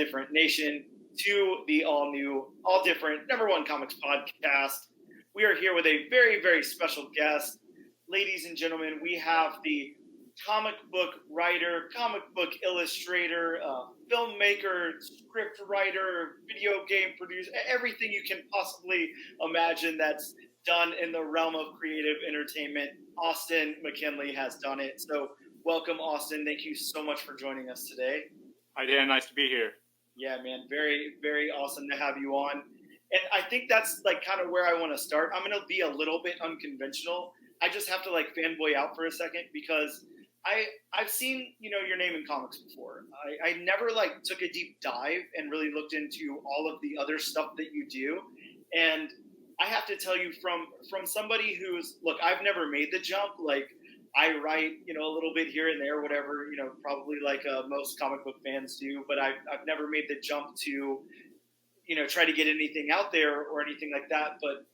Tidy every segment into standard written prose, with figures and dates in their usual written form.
Different Nation to the all new, all different #1 comics podcast. We are here with a very, very special guest. Ladies and gentlemen, we have the comic book writer, comic book illustrator, filmmaker, script writer, video game producer, everything you can possibly imagine that's done in the realm of creative entertainment. Austin McKinley has done it. So welcome, Austin. Thank you so much for joining us today. Hi, Dan. Nice to be here. Yeah, man. Very, very awesome to have you on. And I think that's like kind of where I want to start. I'm going to be a little bit unconventional. I just have to like fanboy out for a second because I've seen, your name in comics before. I never like took a deep dive and really looked into all of the other stuff that you do. And I have to tell you from somebody who's, look, I've never made the jump. Like I write, a little bit here and there, whatever, probably like most comic book fans do, but I've never made the jump to, try to get anything out there or anything like that. But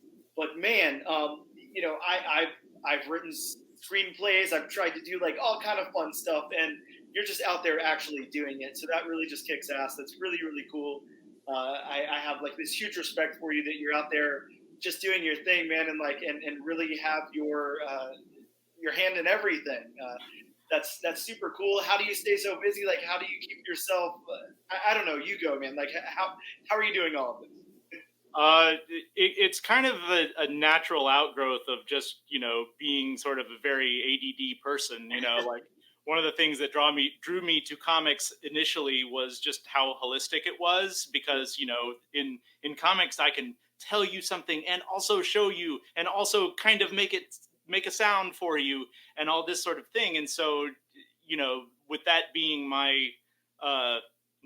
man, I've written screenplays. I've tried to do like all kind of fun stuff, and you're just out there actually doing it. So that really just kicks ass. That's really, really cool. I have like this huge respect for you that you're out there just doing your thing, man, and like and really have your hand in everything. That's super cool. How do you stay so busy? Like, how do you keep yourself? I don't know. You go, man. Like, how are you doing all of this? It's kind of a natural outgrowth of just, being sort of a very ADD person, like one of the things that drew me to comics initially was just how holistic it was because, in comics, I can tell you something and also show you and also kind of make a sound for you and all this sort of thing. And so, with that being my,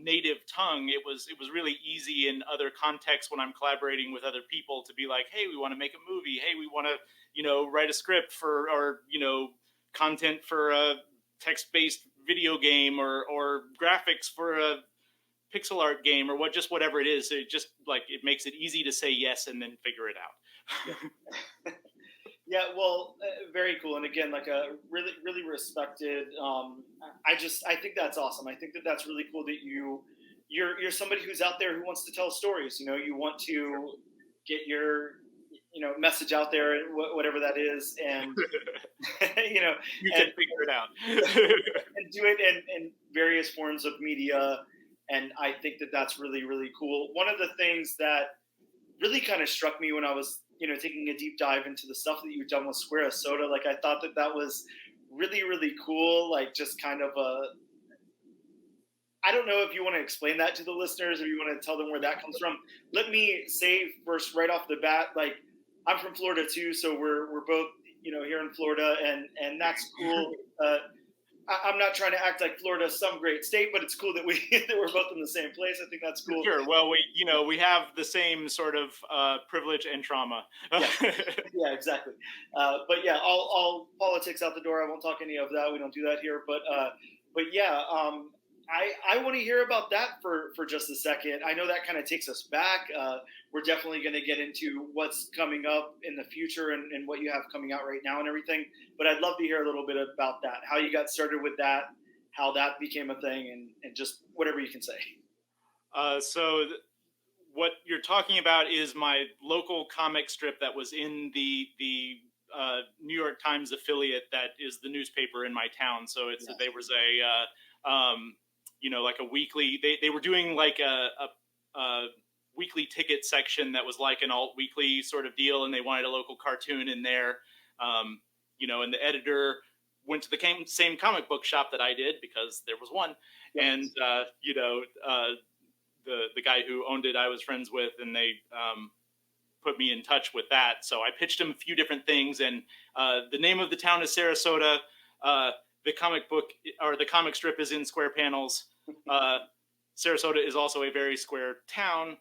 native tongue, it was really easy in other contexts when I'm collaborating with other people to be like, hey, we want to make a movie, hey, we want to write a script for or content for a text-based video game or graphics for a pixel art game or whatever it is. It just like it makes it easy to say yes and then figure it out. Yeah, well, very cool. And again, like a really, really respected. I think that's awesome. I think that's really cool that you're somebody who's out there who wants to tell stories. You want to get your, message out there, whatever that is, and you can figure it out and do it in various forms of media. And I think that's really, really cool. One of the things that really kind of struck me when I was taking a deep dive into the stuff that you've done with Square Soda. Like I thought that was really, really cool. Like just kind of I don't know if you want to explain that to the listeners or you want to tell them where that comes from. Let me say first, right off the bat, like I'm from Florida too. So we're both, here in Florida and that's cool. I'm not trying to act like Florida's some great state, but it's cool that we're both in the same place. I think that's cool. Sure. Well, we have the same sort of privilege and trauma. Yeah, exactly. But yeah, all politics out the door. I won't talk any of that. We don't do that here. But yeah, I want to hear about that for just a second. I know that kind of takes us back. We're definitely going to get into what's coming up in the future and what you have coming out right now and everything. But I'd love to hear a little bit about that, how you got started with that, how that became a thing, and just whatever you can say. So what you're talking about is my local comic strip that was in the New York Times affiliate that is the newspaper in my town. So it's yes. There was a like a weekly. They were doing like a weekly ticket section that was like an alt weekly sort of deal, and they wanted a local cartoon in there. And the editor went to the same comic book shop that I did because there was one, yes. And the guy who owned it I was friends with, and they put me in touch with that. So I pitched him a few different things, and the name of the town is Sarasota. The comic book or the comic strip is in square panels. Sarasota is also a very square town.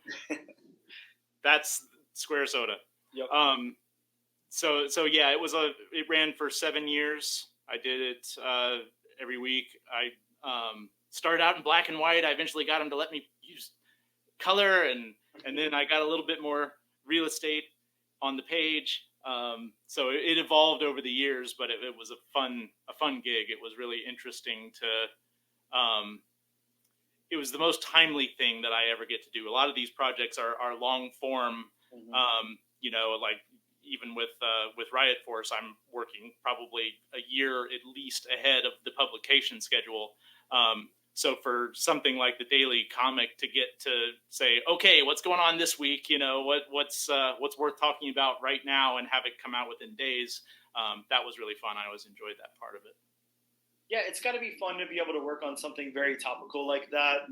That's Square Soda. Yep. So yeah, it ran for 7 years. I did it every week. I started out in black and white. I eventually got him to let me use color, and then I got a little bit more real estate on the page. So it evolved over the years, but it was a fun gig. It was really interesting to it was the most timely thing that I ever get to do. A lot of these projects are long form, you know, like even with Riot Force, I'm working probably a year at least ahead of the publication schedule. So for something like the daily comic to get to say, okay, what's going on this week? You know, what's worth talking about right now, and have it come out within days. That was really fun. I always enjoyed that part of it. Yeah, it's got to be fun to be able to work on something very topical like that.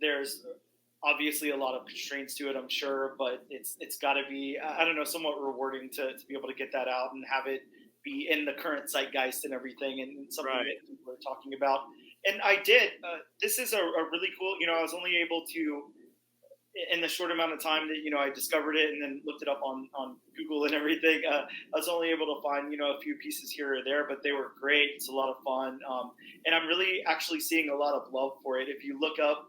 There's obviously a lot of constraints to it, I'm sure, but it's got to be, I don't know, somewhat rewarding to be able to get that out and have it be in the current zeitgeist and everything, and something that people are talking about. And I did. This is a really cool. You know, I was only able to, in the short amount of time that I discovered it and then looked it up on Google and everything. I was only able to find a few pieces here or there, but they were great. It's a lot of fun, and I'm really actually seeing a lot of love for it. If you look up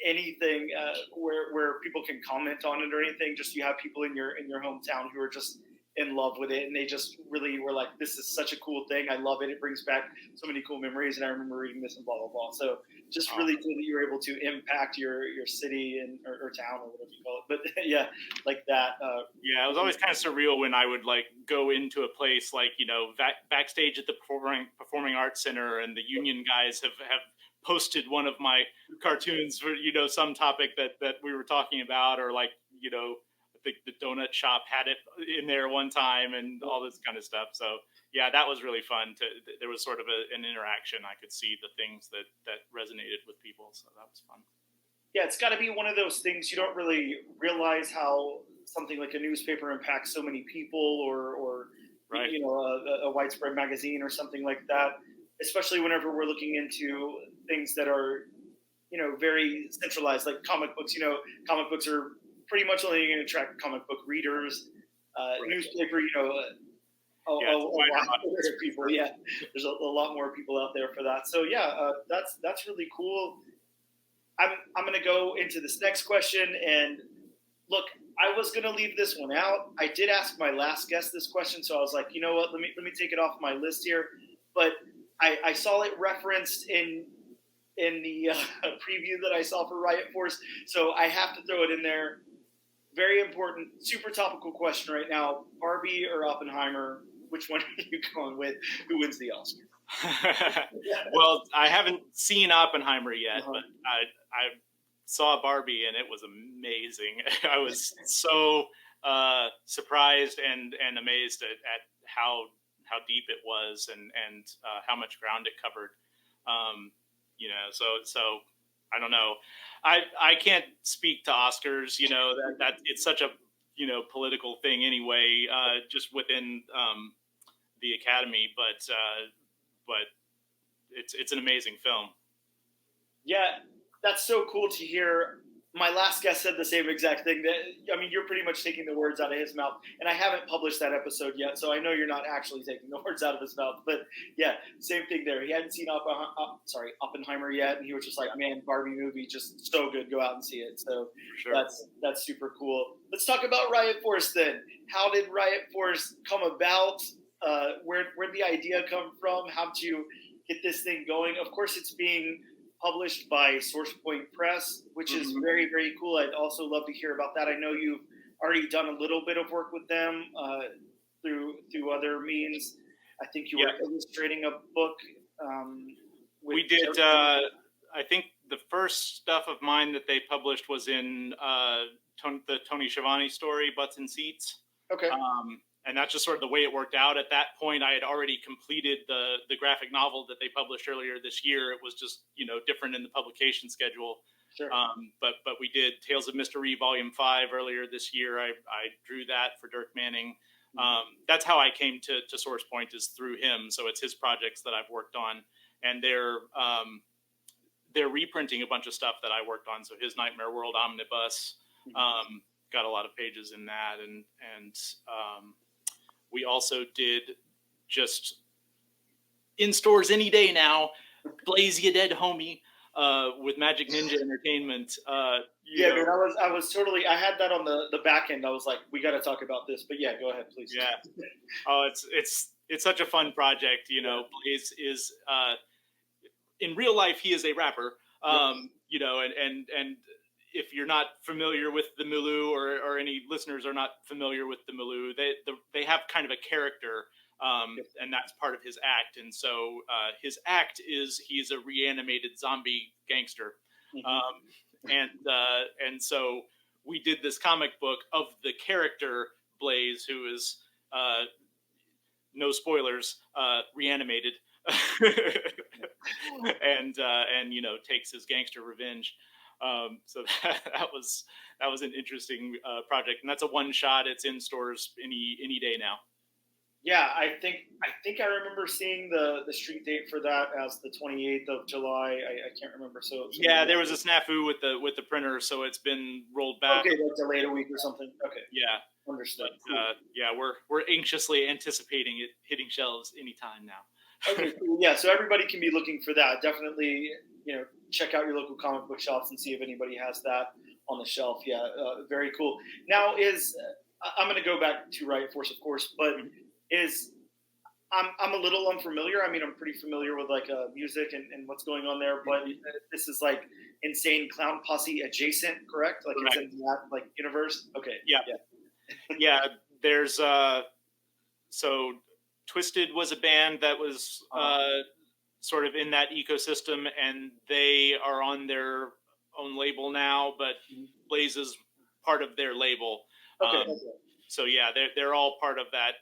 anything where people can comment on it or anything, just you have people in your hometown who are just in love with it, and they just really were like, this is such a cool thing. I love it. It brings back so many cool memories, and I remember reading this and blah blah blah. So just really cool that you were able to impact your city and or town or whatever you call it. But yeah, like that. Yeah, it was always kind of surreal when I would like go into a place like backstage at the Performing Arts Center, and the union guys have posted one of my cartoons for some topic that we were talking about, or like the donut shop had it in there one time, and all this kind of stuff. So yeah, that was really fun. There was sort of an interaction. I could see the things that resonated with people. So that was fun. Yeah, it's got to be one of those things you don't really realize how something like a newspaper impacts so many people, or right. A widespread magazine or something like that. Especially whenever we're looking into things that are very centralized, like comic books. Comic books are pretty much only going to attract comic book readers. Right. Newspaper, a lot more people. Yeah, there's a lot more people out there for that. So yeah, that's really cool. I'm going to go into this next question, and look, I was going to leave this one out. I did ask my last guest this question, so I was like, you know what, let me take it off my list here. But I saw it referenced in the preview that I saw for Riot Force, so I have to throw it in there. Very important, super topical question right now. Barbie or Oppenheimer? Which one are you going with? Who wins the Oscar? Well, I haven't seen Oppenheimer yet, but I saw Barbie, and it was amazing. I was so surprised and amazed at how deep it was, and how much ground it covered. So I don't know. I can't speak to Oscars, that it's such a, political thing anyway, just within the Academy, but it's an amazing film. Yeah, that's so cool to hear. My last guest said the same exact thing. You're pretty much taking the words out of his mouth, and I haven't published that episode yet, so I know you're not actually taking the words out of his mouth. But yeah, same thing there. He hadn't seen Oppenheimer yet, and he was just like, "Man, Barbie movie, just so good. Go out and see it." So sure. That's super cool. Let's talk about Riot Force then. How did Riot Force come about? Where'd the idea come from? How'd you get this thing going? Of course, it's being published by SourcePoint Press, which is very, very cool. I'd also love to hear about that. I know you've already done a little bit of work with them through other means. I think you were illustrating a book. We did. I think the first stuff of mine that they published was in the Tony Schiavone story, Butts and Seats. Okay. And that's just sort of the way it worked out. At that point, I had already completed the graphic novel that they published earlier this year. It was just, different in the publication schedule. Sure. But we did Tales of Mystery Volume 5 earlier this year. I drew that for Dirk Manning. That's how I came to SourcePoint, is through him. So it's his projects that I've worked on. And they're reprinting a bunch of stuff that I worked on. So his Nightmare World Omnibus got a lot of pages in that. And we also did, just in stores any day now, Blaze Ya Dead Homie with Magic Ninja Entertainment. Man, I was totally, I had that on the back end. I was like, we got to talk about this. But yeah, go ahead, please. Yeah. Oh, it's such a fun project. Blaze is, in real life, he is a rapper. You know, and if you're not familiar with the Milu, or any listeners are not familiar with the Milu, they have kind of a character, and that's part of his act. And so his act is he's a reanimated zombie gangster, and so we did this comic book of the character Blaze, who is no spoilers, reanimated, and you know, takes his gangster revenge. So that was an interesting project, and that's a one shot. It's in stores any day now. Yeah, I think I remember seeing the street date for that as the 28th of July. I can't remember. So Yeah, there was a snafu with the printer, so it's been rolled back. Okay, like delayed a week or something. Okay, Yeah, understood. but, yeah, we're anxiously anticipating it hitting shelves anytime now. Okay, cool. Yeah, so everybody can be looking for that. Definitely, check out your local comic book shops and see if anybody has that on the shelf. Yeah, very cool. Now I'm going to go back to Riot Force, of course, but I'm a little unfamiliar. I mean, I'm pretty familiar with like music and what's going on there, but this is like Insane Clown Posse adjacent, correct? Like Correct. It's in that like universe. Okay. Yeah. There's so Twisted was a band that was sort of in that ecosystem, and they are on their own label now, but Blaze is part of their label. Okay. So yeah, they're all part of that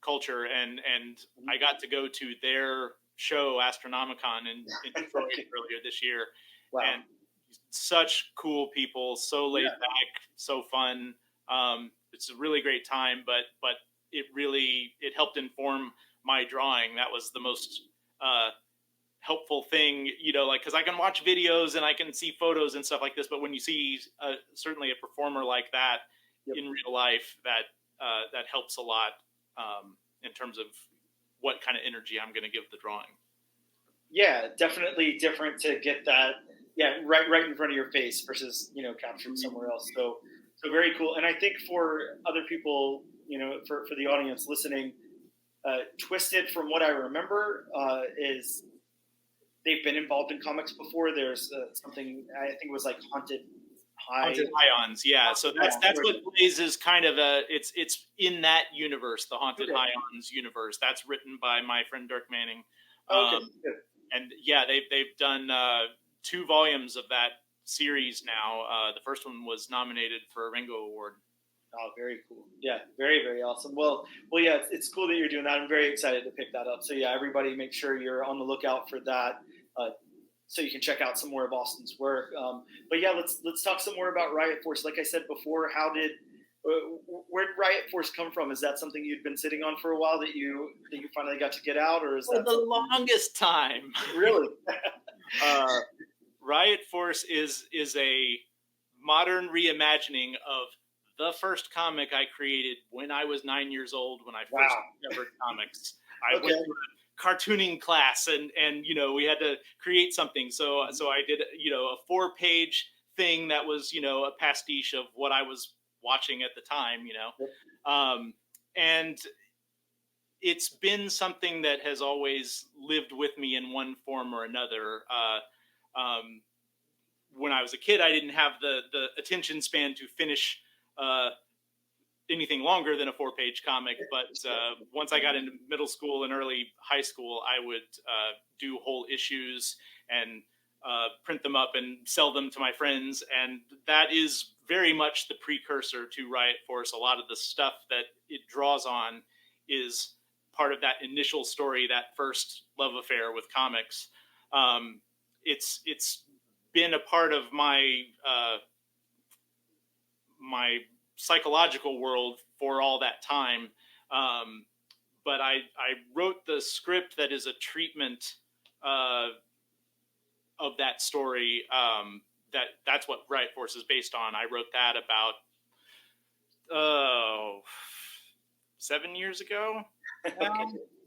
culture, and I got to go to their show Astronomicon in Detroit earlier this year. Wow. And such cool people, so laid back, so fun. It's a really great time, but it helped inform my drawing. That was the most helpful thing, like, because I can watch videos and I can see photos and stuff like this, but when you see certainly a performer like that in real life, that helps a lot in terms of what kind of energy I'm going to give the drawing. Yeah, definitely different to get that. Yeah, right in front of your face versus captured somewhere else. So very cool. And I think for other people, for the audience listening, Twisted, from what I remember, is they've been involved in comics before. There's something, I think it was like Haunted Ions, yeah. So that's what Blaze is kind of it's in that universe, the Haunted Ions universe. That's written by my friend Dirk Manning. Good. And yeah, they've done 2 volumes of that series now. The first one was nominated for a Ringo Award. Oh, very cool. Yeah, very, very awesome. Well, yeah, it's cool that you're doing that. I'm very excited to pick that up. So yeah, everybody make sure you're on the lookout for that. So you can check out some more of Austin's work. But yeah, let's talk some more about Riot Force. Like I said before, where did Riot Force come from? Is that something you'd been sitting on for a while that you finally got to get out, or is that the longest time? Really? Riot Force is a modern reimagining of the first comic I created when I was 9 years old, when I first discovered comics. I went to a cartooning class, and we had to create something. So I did a 4-page thing that was a pastiche of what I was watching at the time. And it's been something that has always lived with me in one form or another. When I was a kid, I didn't have the attention span to finish anything longer than a 4-page comic. But once I got into middle school and early high school, I would do whole issues and print them up and sell them to my friends. And that is very much the precursor to Riot Force. A lot of the stuff that it draws on is part of that initial story, that first love affair with comics. It's been a part of my my psychological world for all that time. But I wrote the script that is a treatment of that story. That's what Riot Force is based on. I wrote that about 7 years ago.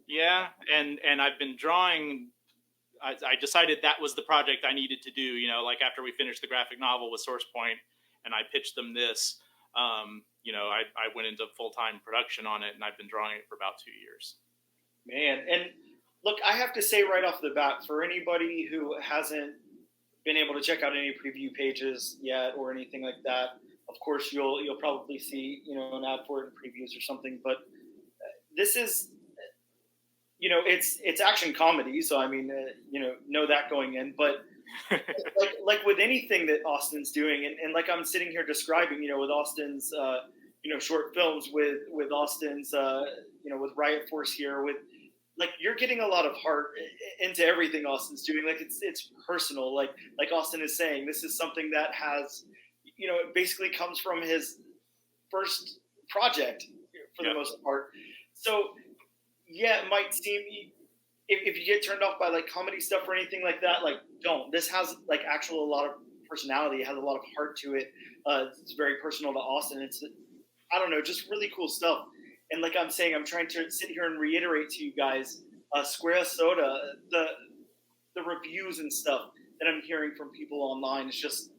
Yeah. And I've been drawing. I decided that was the project I needed to do, like after we finished the graphic novel with Source Point and I pitched them this, I went into full-time production on it, and I've been drawing it for about 2 years. Man. And Look, I have to say right off the bat, for anybody who hasn't been able to check out any preview pages yet or anything like that, of course you'll probably see an ad for it in previews or something. But this is it's action comedy, so I mean know that going in. But like with anything that Austin's doing, and like I'm sitting here describing, with Austin's short films, with Austin's with Riot Force here, with like you're getting a lot of heart into everything Austin's doing. Like it's personal. Like Austin is saying, this is something that has it basically comes from his first project for the most part. So yeah, it might seem if you get turned off by like comedy stuff or anything like that, like don't. This has like actual a lot of personality. It has a lot of heart to it. It's very personal to Austin. It's I don't know, just really cool stuff. And like I'm saying, I'm trying to sit here and reiterate to you guys, Square Soda, the reviews and stuff that I'm hearing from people online. It's just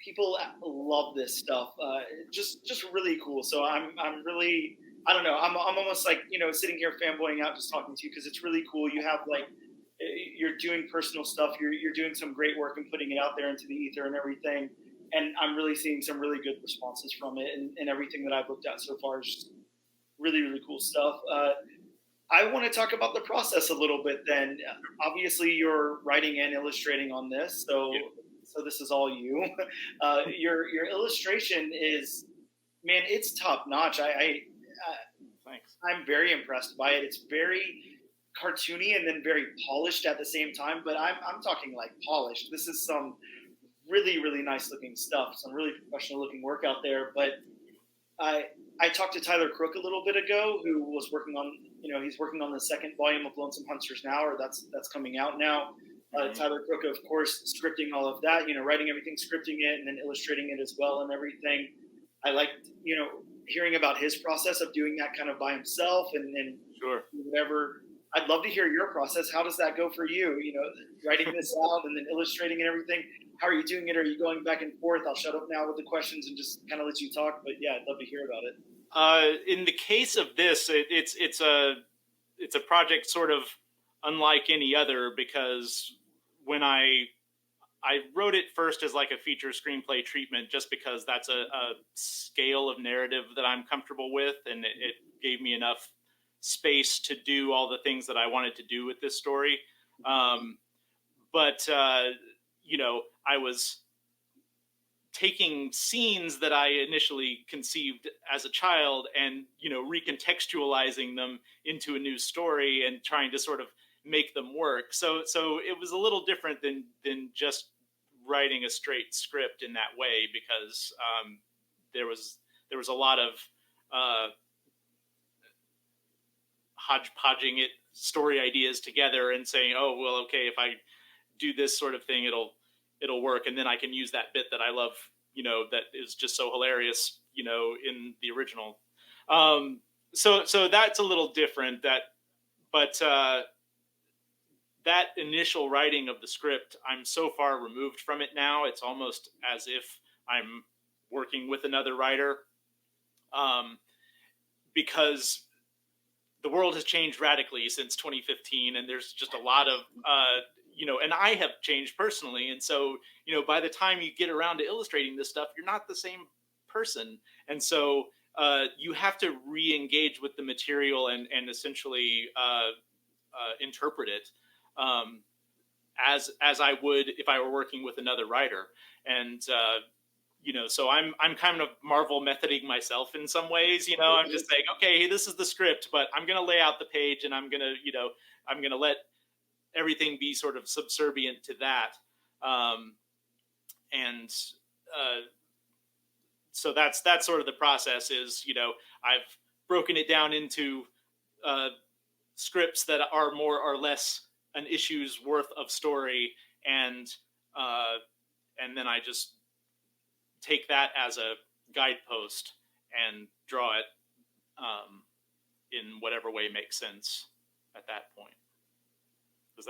people love this stuff. Just really cool. So I'm really, I don't know. I'm almost like sitting here fanboying out just talking to you because it's really cool. You have like you're doing personal stuff. You're doing some great work and putting it out there into the ether and everything. And I'm really seeing some really good responses from it, and everything that I've looked at so far is just really, really cool stuff. I want to talk about the process a little bit then. Obviously, you're writing and illustrating on this, so this is all you. Your illustration is, man, it's top notch. Thanks. I'm very impressed by it. It's very cartoony and then very polished at the same time, but I'm talking like polished. This is some really, really nice looking stuff, some really professional looking work out there. But I talked to Tyler Crook a little bit ago, who was working on, he's working on the second volume of Lonesome Hunters now, or that's coming out now. Tyler Crook, of course, scripting all of that, writing everything, scripting it, and then illustrating it as well and everything. I liked, hearing about his process of doing that kind of by himself and sure. Whatever. I'd love to hear your process. How does that go for you? Writing this out and then illustrating and everything. How are you doing it? Are you going back and forth? I'll shut up now with the questions and just kind of let you talk. But yeah, I'd love to hear about it. In the case of this, it's a project sort of unlike any other, because when I wrote it first as like a feature screenplay treatment, just because that's a scale of narrative that I'm comfortable with, and it gave me enough space to do all the things that I wanted to do with this story. But I was taking scenes that I initially conceived as a child and, recontextualizing them into a new story and trying to sort of make them work. So it was a little different than just writing a straight script in that way, because there was a lot of hodgepodging it story ideas together and saying, oh, well, okay, if I do this sort of thing, it'll work. And then I can use that bit that I love, that is just so hilarious, in the original. So that's a little different, but that initial writing of the script, I'm so far removed from it now. It's almost as if I'm working with another writer, because the world has changed radically since 2015, and there's just a lot of, and I have changed personally. And so, by the time you get around to illustrating this stuff, you're not the same person. And so you have to re-engage with the material and essentially interpret it as I would if I were working with another writer. And, so I'm kind of Marvel methoding myself in some ways. I'm just saying, okay, this is the script, but I'm going to lay out the page, and I'm going to let everything be sort of subservient to that. So that's sort of the process is, I've broken it down into scripts that are more or less an issue's worth of story. And then I just take that as a guidepost and draw it in whatever way makes sense at that point. Does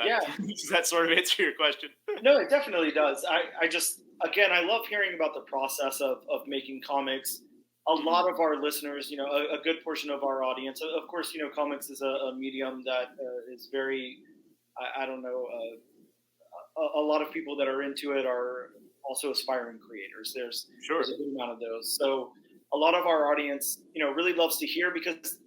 that sort of answer your question? No, it definitely does. I just, again, I love hearing about the process of making comics. A lot of our listeners, a good portion of our audience, of course, comics is a medium that is very I don't know, a lot of people that are into it are also aspiring creators. Sure. There's a good amount of those. So a lot of our audience, really loves to hear because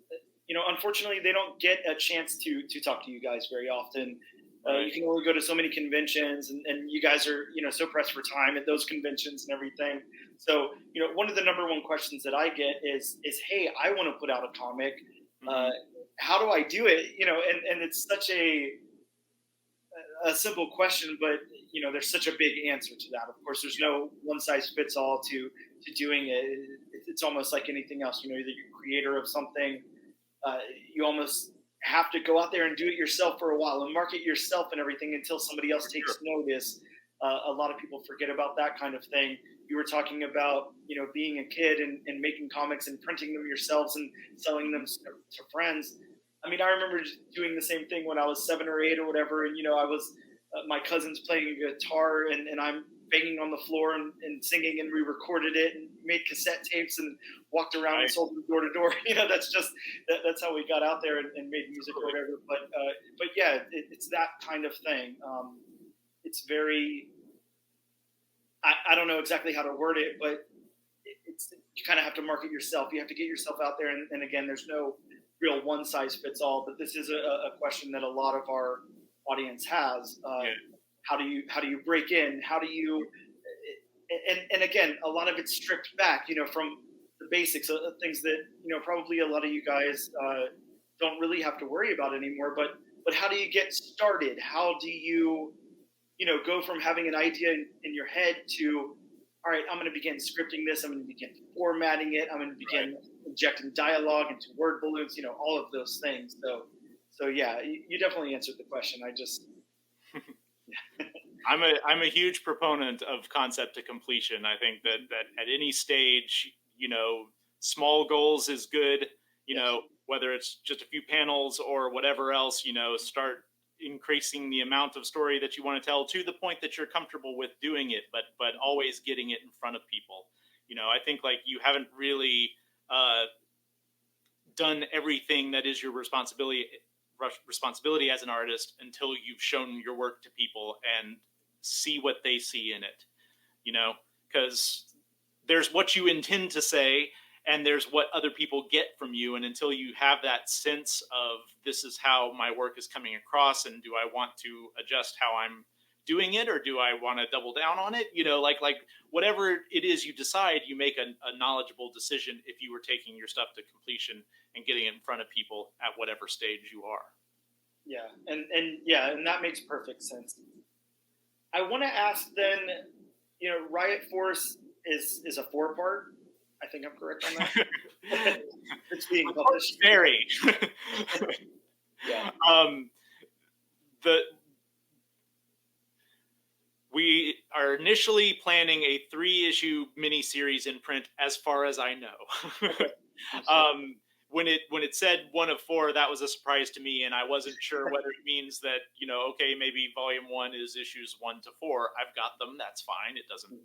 unfortunately, they don't get a chance to talk to you guys very often. Right. You can only go to so many conventions, and you guys are so pressed for time at those conventions and everything. So one of the number one questions that I get is hey, I want to put out a comic. Mm-hmm. Uh, how do I do it? And it's such a simple question, but there's such a big answer to that. Of course, there's no one size fits all to doing it. It's almost like anything else. Either you're a creator of something, you almost have to go out there and do it yourself for a while and market yourself and everything until somebody else takes notice. A lot of people forget about that kind of thing. You were talking about being a kid and making comics and printing them yourselves and selling them to friends. I mean, I remember doing the same thing when I was 7 or 8 or whatever, and I was my cousin's playing a guitar and I'm banging on the floor and singing, and we recorded it and made cassette tapes and walked around and sold them door to door. That's just that's how we got out there and made music or whatever. But yeah, it's that kind of thing. It's very I don't know exactly how to word it, but it's you kind of have to market yourself. You have to get yourself out there, and again, there's no real one size fits all. But this is a question that a lot of our audience has. How do you break in? How do you and again, a lot of it's stripped back, from the basics of things that probably a lot of you guys don't really have to worry about anymore. But how do you get started? How do you go from having an idea in your head to, all right, I'm going to begin scripting this. I'm going to begin formatting it. I'm going to begin injecting dialogue into word balloons. All of those things. So yeah, you definitely answered the question. I just. I'm a huge proponent of concept to completion. I think that at any stage, small goals is good. Whether it's just a few panels or whatever else, start increasing the amount of story that you want to tell to the point that you're comfortable with doing it, but always getting it in front of people. I think like you haven't really done everything that is your responsibility as an artist until you've shown your work to people and see what they see in it, because there's what you intend to say and there's what other people get from you. And until you have that sense of this is how my work is coming across, and do I want to adjust how I'm doing it, or do I want to double down on it? Like whatever it is you decide, you make a knowledgeable decision if you were taking your stuff to completion and getting it in front of people at whatever stage you are. Yeah, and that makes perfect sense. I want to ask then, Riot Force is a 4-part. I think I'm correct on that. It's being published. Very. Yeah. We are initially planning a 3-issue miniseries in print, as far as I know. When it said 1 of 4, that was a surprise to me, and I wasn't sure whether it means that okay, maybe volume 1 is issues 1 to 4. I've got them. That's fine. It doesn't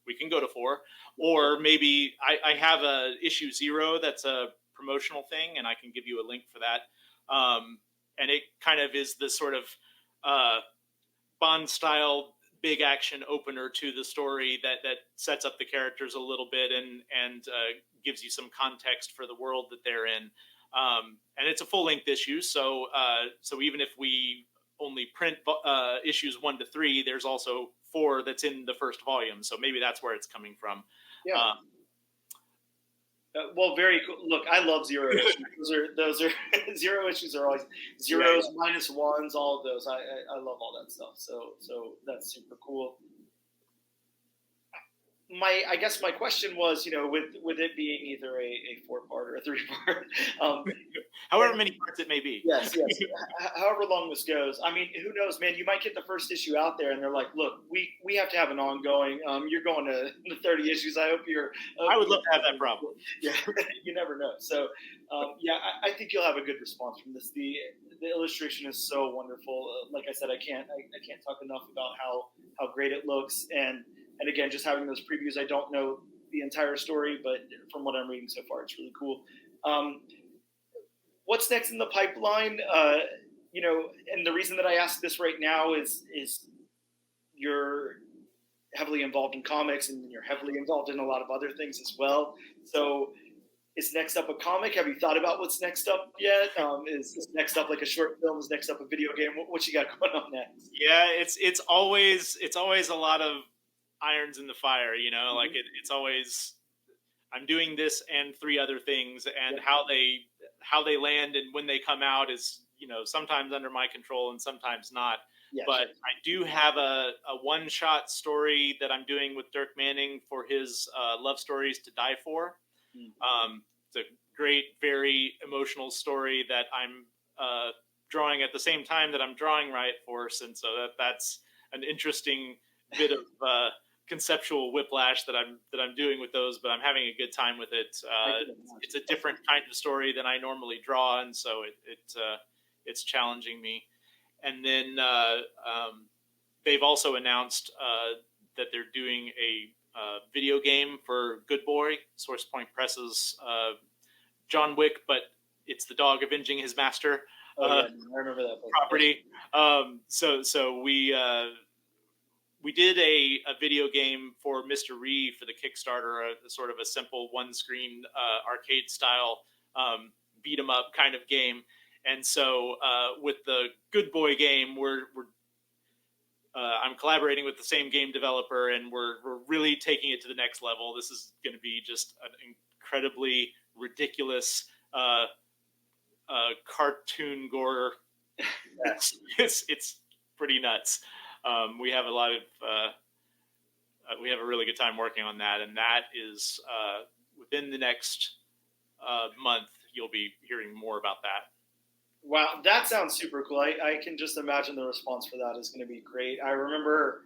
we can go to 4, or maybe I have a issue 0 that's a promotional thing, and I can give you a link for that. And it kind of is the sort of Bond style big action opener to the story that sets up the characters a little bit and gives you some context for the world that they're in. And it's a full length issue. So even if we only print issues 1 to 3, there's also 4 that's in the first volume. So maybe that's where it's coming from. Yeah. Well, very cool. Look, I love 0 issues. Those are 0 issues are always zeros, minus ones, all of those. I love all that stuff. So that's super cool. I guess my question was, with it being either a 4-part or a 3-part, however many parts it may be. Yes. However long this goes. I mean, who knows, man? You might get the first issue out there, and they're like, "Look, we have to have an ongoing. You're going to the 30 issues. I hope you're." I would love to have that problem. Yeah, you never know. So, I think you'll have a good response from this. The illustration is so wonderful. Like I said, I can't talk enough about how great it looks, and again, just having those previews, I don't know the entire story, but from what I'm reading so far, it's really cool. What's next in the pipeline? and the reason that I ask this right now is you're heavily involved in comics and you're heavily involved in a lot of other things as well. So is next up a comic? Have you thought about what's next up yet? Is next up like a short film? Is next up a video game? What you got going on next? Yeah, it's always a lot of irons in the fire, Mm-hmm. like it's always, I'm doing this and three other things, and Yeah. how they land and when they come out is, sometimes under my control and sometimes not. Yeah, But sure. I do have a one shot story that I'm doing with Dirk Manning for his Love Stories to Die For. It's a great, very emotional story that I'm drawing at the same time that I'm drawing Riot Force, and so that's an interesting bit of conceptual whiplash that I'm doing with those, but I'm having a good time with it. It's a different kind of story than I normally draw, and so it's challenging me. And then they've also announced that they're doing a video game for Good Boy, Source Point Press's John Wick, but it's the dog avenging his master. I remember that property. So we did a video game for Mr. Ree for the Kickstarter, a sort of a simple one-screen arcade style beat 'em up kind of game. And so with the Good Boy game, I'm collaborating with the same game developer, and we're really taking it to the next level. This is going to be just an incredibly ridiculous cartoon gore. It's pretty nuts. We have we have a really good time working on that, and that is within the next month. You'll be hearing more about that. Wow, that sounds super cool. I can just imagine the response for that is going to be great. I remember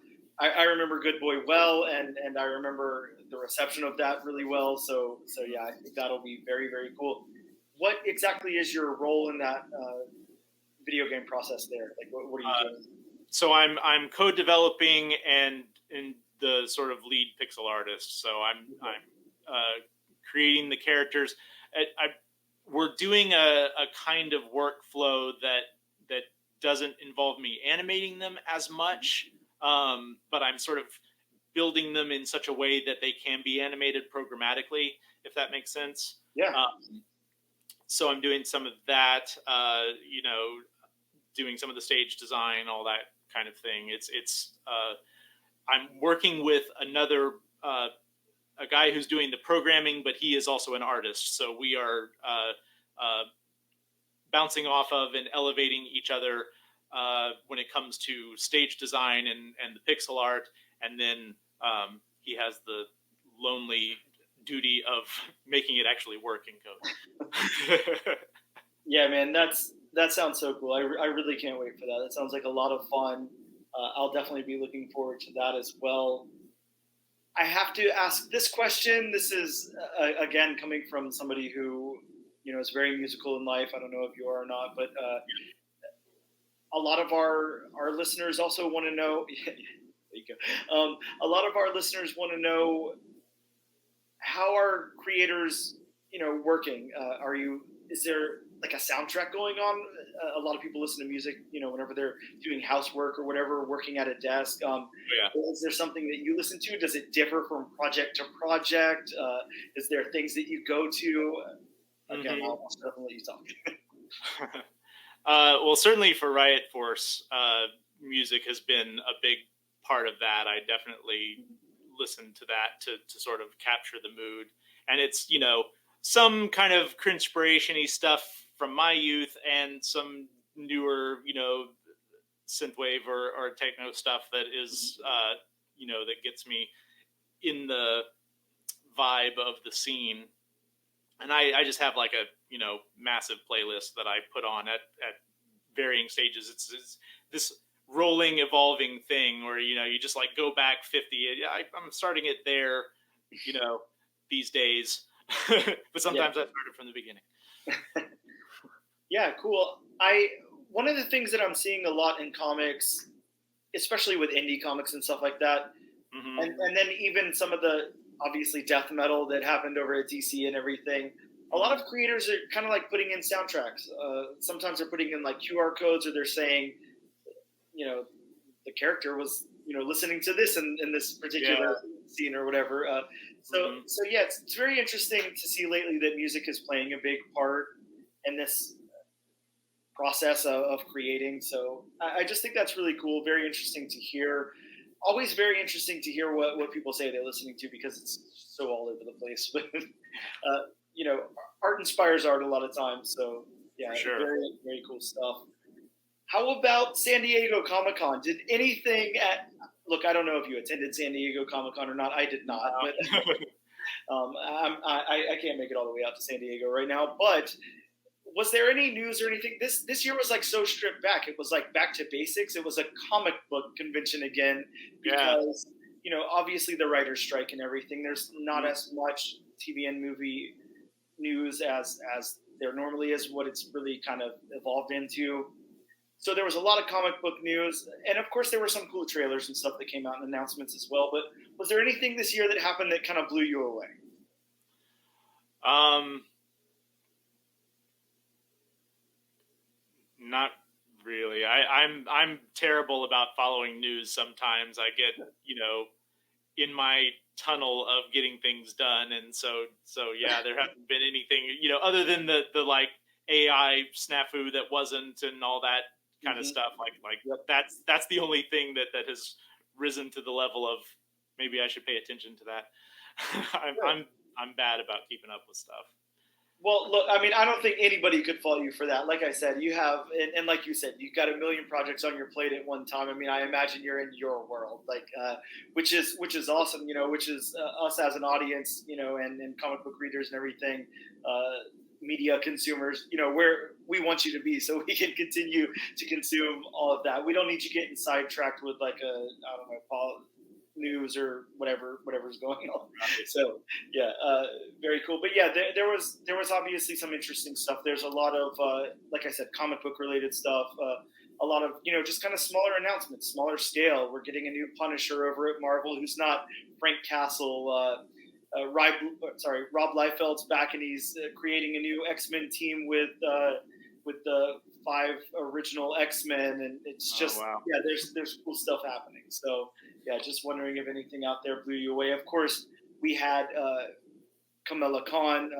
Good Boy well, and I remember the reception of that really well. So yeah, I think that'll be very, very cool. What exactly is your role in that video game process there? Like, what are you doing? So I'm co-developing and the sort of lead pixel artist. So I'm creating the characters. We're doing a kind of workflow that doesn't involve me animating them as much, but I'm sort of building them in such a way that they can be animated programmatically, if that makes sense. Yeah. So I'm doing some of that, doing some of the stage design, all that kind of thing. I'm working with another a guy who's doing the programming, but he is also an artist. So we are bouncing off of and elevating each other when it comes to stage design and the pixel art. And then he has the lonely duty of making it actually work in code. Yeah, man, that sounds so cool. I really can't wait for that. That sounds like a lot of fun. I'll definitely be looking forward to that as well. I have to ask this question. This is again coming from somebody who is very musical in life. I don't know if you are or not, but a lot of our listeners also want to know. There you go. A lot of our listeners want to know, how are creators, working? Is there like a soundtrack going on? A lot of people listen to music, whenever they're doing housework or whatever, working at a desk. Is there something that you listen to? Does it differ from project to project? Is there things that you go to? Again, I'll definitely let you talk. Well, certainly for Riot Force, music has been a big part of that. I definitely listen to that to sort of capture the mood. And it's, some kind of crinspiration-y stuff from my youth and some newer, synthwave or techno stuff that is, that gets me in the vibe of the scene. And I just have like a, massive playlist that I put on at varying stages. It's this rolling, evolving thing where, you just like go back 50. I'm starting it there, these days. But sometimes I started from the beginning. Yeah, cool. One of the things that I'm seeing a lot in comics, especially with indie comics and stuff like that, and then even some of the obviously death metal that happened over at DC and everything, a lot of creators are kind of like putting in soundtracks. Sometimes they're putting in like QR codes, or they're saying, you know, the character was, listening to this in this particular scene or whatever. So yeah, it's very interesting to see lately that music is playing a big part in this process of creating. So I just think that's really cool. Very interesting to hear. Always very interesting to hear what people say they're listening to, because it's so all over the place. But you know, art inspires art a lot of times. So yeah, For sure. very very cool stuff. How about San Diego Comic Con? Did anything at Look, I don't know if you attended San Diego Comic Con or not. I did not, but I can't make it all the way out to San Diego right now. But was there any news or anything? This year was like so stripped back. It was like back to basics. It was a comic book convention again, Yeah. because obviously the writer's strike and everything. There's not as much TV and movie news as there normally is. What it's really kind of evolved into. So there was a lot of comic book news, and of course there were some cool trailers and stuff that came out and announcements as well. But was there anything this year that happened that kind of blew you away? Not really. I'm terrible about following news sometimes. I get, in my tunnel of getting things done, and so yeah, there hasn't been anything, other than the like AI snafu that wasn't, and all that kind of stuff. Like Yep. that's the only thing that has risen to the level of maybe I should pay attention to that. I'm bad about keeping up with stuff. Well, look, I mean, I don't think anybody could fault you for that. Like I said, you have, and like you said, you've got a million projects on your plate at one time. I mean, I imagine you're in your world, like, which is awesome. Which is us as an audience, and comic book readers and everything, media consumers. Where we want you to be, so we can continue to consume all of that. We don't need you getting sidetracked with like I don't know, news or whatever's going on. So yeah, very cool. But yeah, there was obviously some interesting stuff. There's a lot of like I said, comic book related stuff. A lot of just kind of smaller announcements, smaller scale. We're getting a new Punisher over at Marvel, who's not Frank Castle. Rob Liefeld's back, and he's creating a new X-Men team with the 5 original X-Men, and it's just yeah, there's cool stuff happening. So yeah, just wondering if anything out there blew you away. Of course, we had Kamala Khan,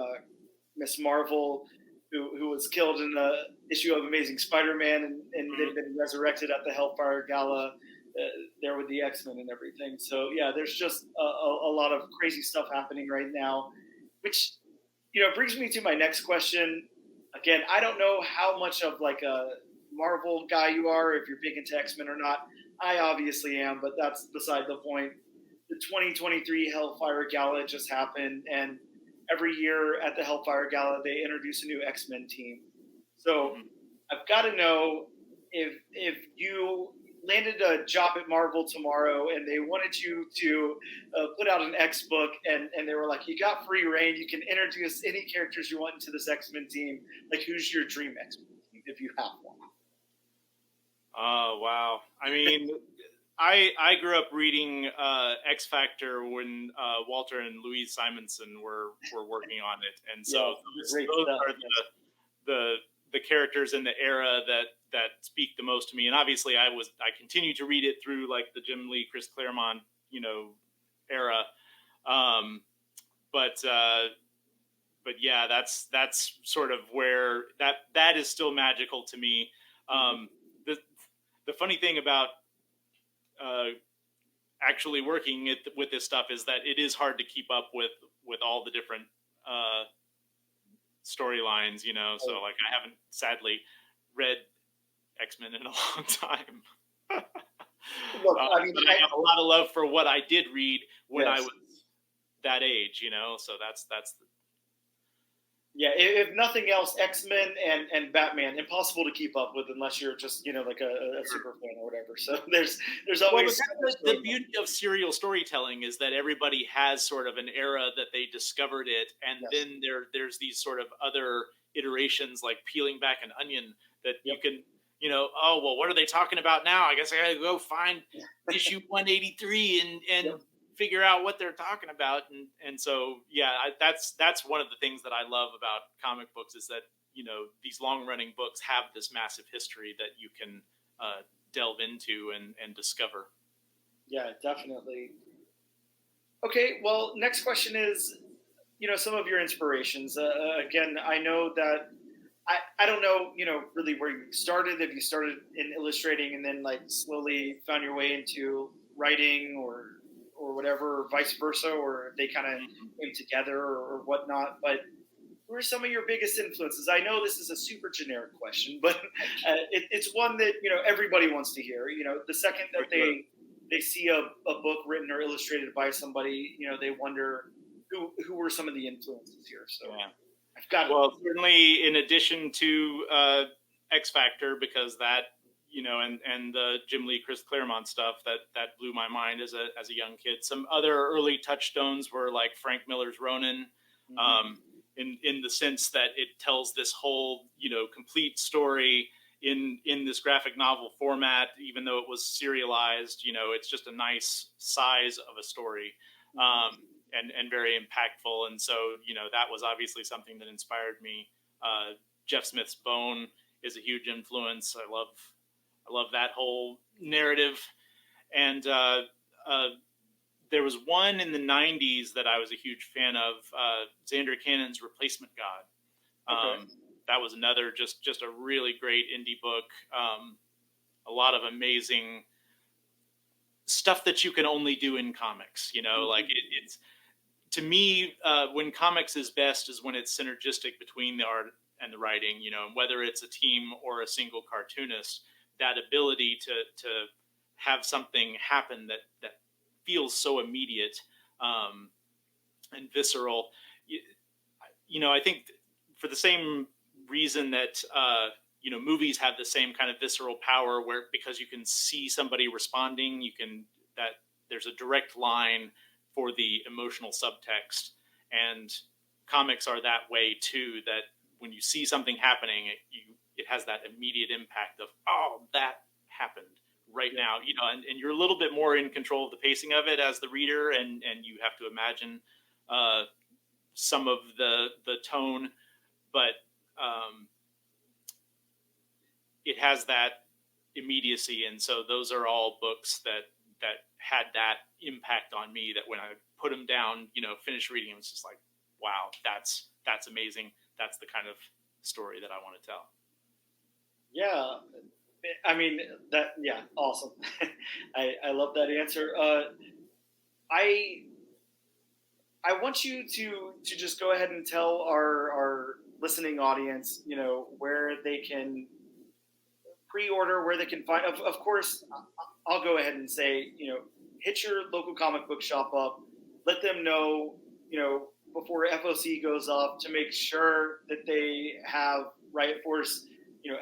Miss Marvel, who was killed in the issue of Amazing Spider-Man, and they've been resurrected at the Hellfire Gala there with the X-Men and everything. So yeah, there's just a lot of crazy stuff happening right now, which brings me to my next question. Again, I don't know how much of like a Marvel guy you are, if you're big into X-Men or not. I obviously am, but that's beside the point. The 2023 Hellfire Gala just happened, and every year at the Hellfire Gala, they introduce a new X-Men team. So I've got to know if you landed a job at Marvel tomorrow and they wanted you to put out an X book, and they were like, you got free reign, you can introduce any characters you want into this X-Men team. Like, who's your dream X-Men team if you have one? Oh, wow. I mean, I grew up reading X Factor when Walter and Louise Simonson were working on it, and so those are the characters in the era that speak the most to me. And obviously, I continue to read it through like the Jim Lee, Chris Claremont, era. But yeah, that's sort of where that is still magical to me. The funny thing about actually working with this stuff is that it is hard to keep up with all the different storylines, So like, I haven't sadly read X-Men in a long time. Look, I mean, I have a lot of love for what I did read when I was that age, So that's yeah, if nothing else, X-Men and Batman, impossible to keep up with unless you're just like a super fan or whatever. So there's always the beauty of serial storytelling is that everybody has sort of an era that they discovered it, and then there's these sort of other iterations, like peeling back an onion, that you can what are they talking about now? I guess I gotta go find issue 183 and figure out what they're talking about. And so, yeah, that's one of the things that I love about comic books is that, these long running books have this massive history that you can delve into and discover. Yeah, definitely. Okay, well, next question is, some of your inspirations. Again, I know that I don't know, really where you started. If you started in illustrating and then like slowly found your way into writing or whatever, or vice versa, or if they kind of Mhm. came together or whatnot. But who are some of your biggest influences? I know this is a super generic question, but it's one that everybody wants to hear. The second For that sure. they see a book written or illustrated by somebody, they wonder who were some of the influences here. So Yeah. I've got Well, certainly in addition to X Factor, because that, and the Jim Lee, Chris Claremont stuff that blew my mind as a young kid. Some other early touchstones were like Frank Miller's Ronin, Mhm. um, in the sense that it tells this whole complete story in this graphic novel format. Even though it was serialized, it's just a nice size of a story. Mhm. Um, and very impactful. And so, that was obviously something that inspired me. Jeff Smith's Bone is a huge influence. I love that whole narrative. And there was one in the '90s that I was a huge fan of, Xander Cannon's Replacement God. Okay. That was another just a really great indie book. A lot of amazing stuff that you can only do in comics. Like Mhm. it's to me, when comics is best is when it's synergistic between the art and the writing. Whether it's a team or a single cartoonist, that ability to have something happen that feels so immediate, and visceral. I think for the same reason that movies have the same kind of visceral power, where because you can see somebody responding, that there's a direct line for the emotional subtext, and comics are that way too. That when you see something happening, it has that immediate impact of, oh, that happened right Yeah. now, and you're a little bit more in control of the pacing of it as the reader, and you have to imagine uh, some of the tone, but um, it has that immediacy, and so those are all books that had that impact on me. That when I put them down, finished reading them, it's just like, wow, that's amazing. That's the kind of story that I want to tell. Yeah. I mean that. Yeah. Awesome. I love that answer. I I want you to just go ahead and tell our listening audience, where they can pre-order, where they can find. Of course, I'll go ahead and say, hit your local comic book shop up. Let them know, before FOC goes up, to make sure that they have Riot Force,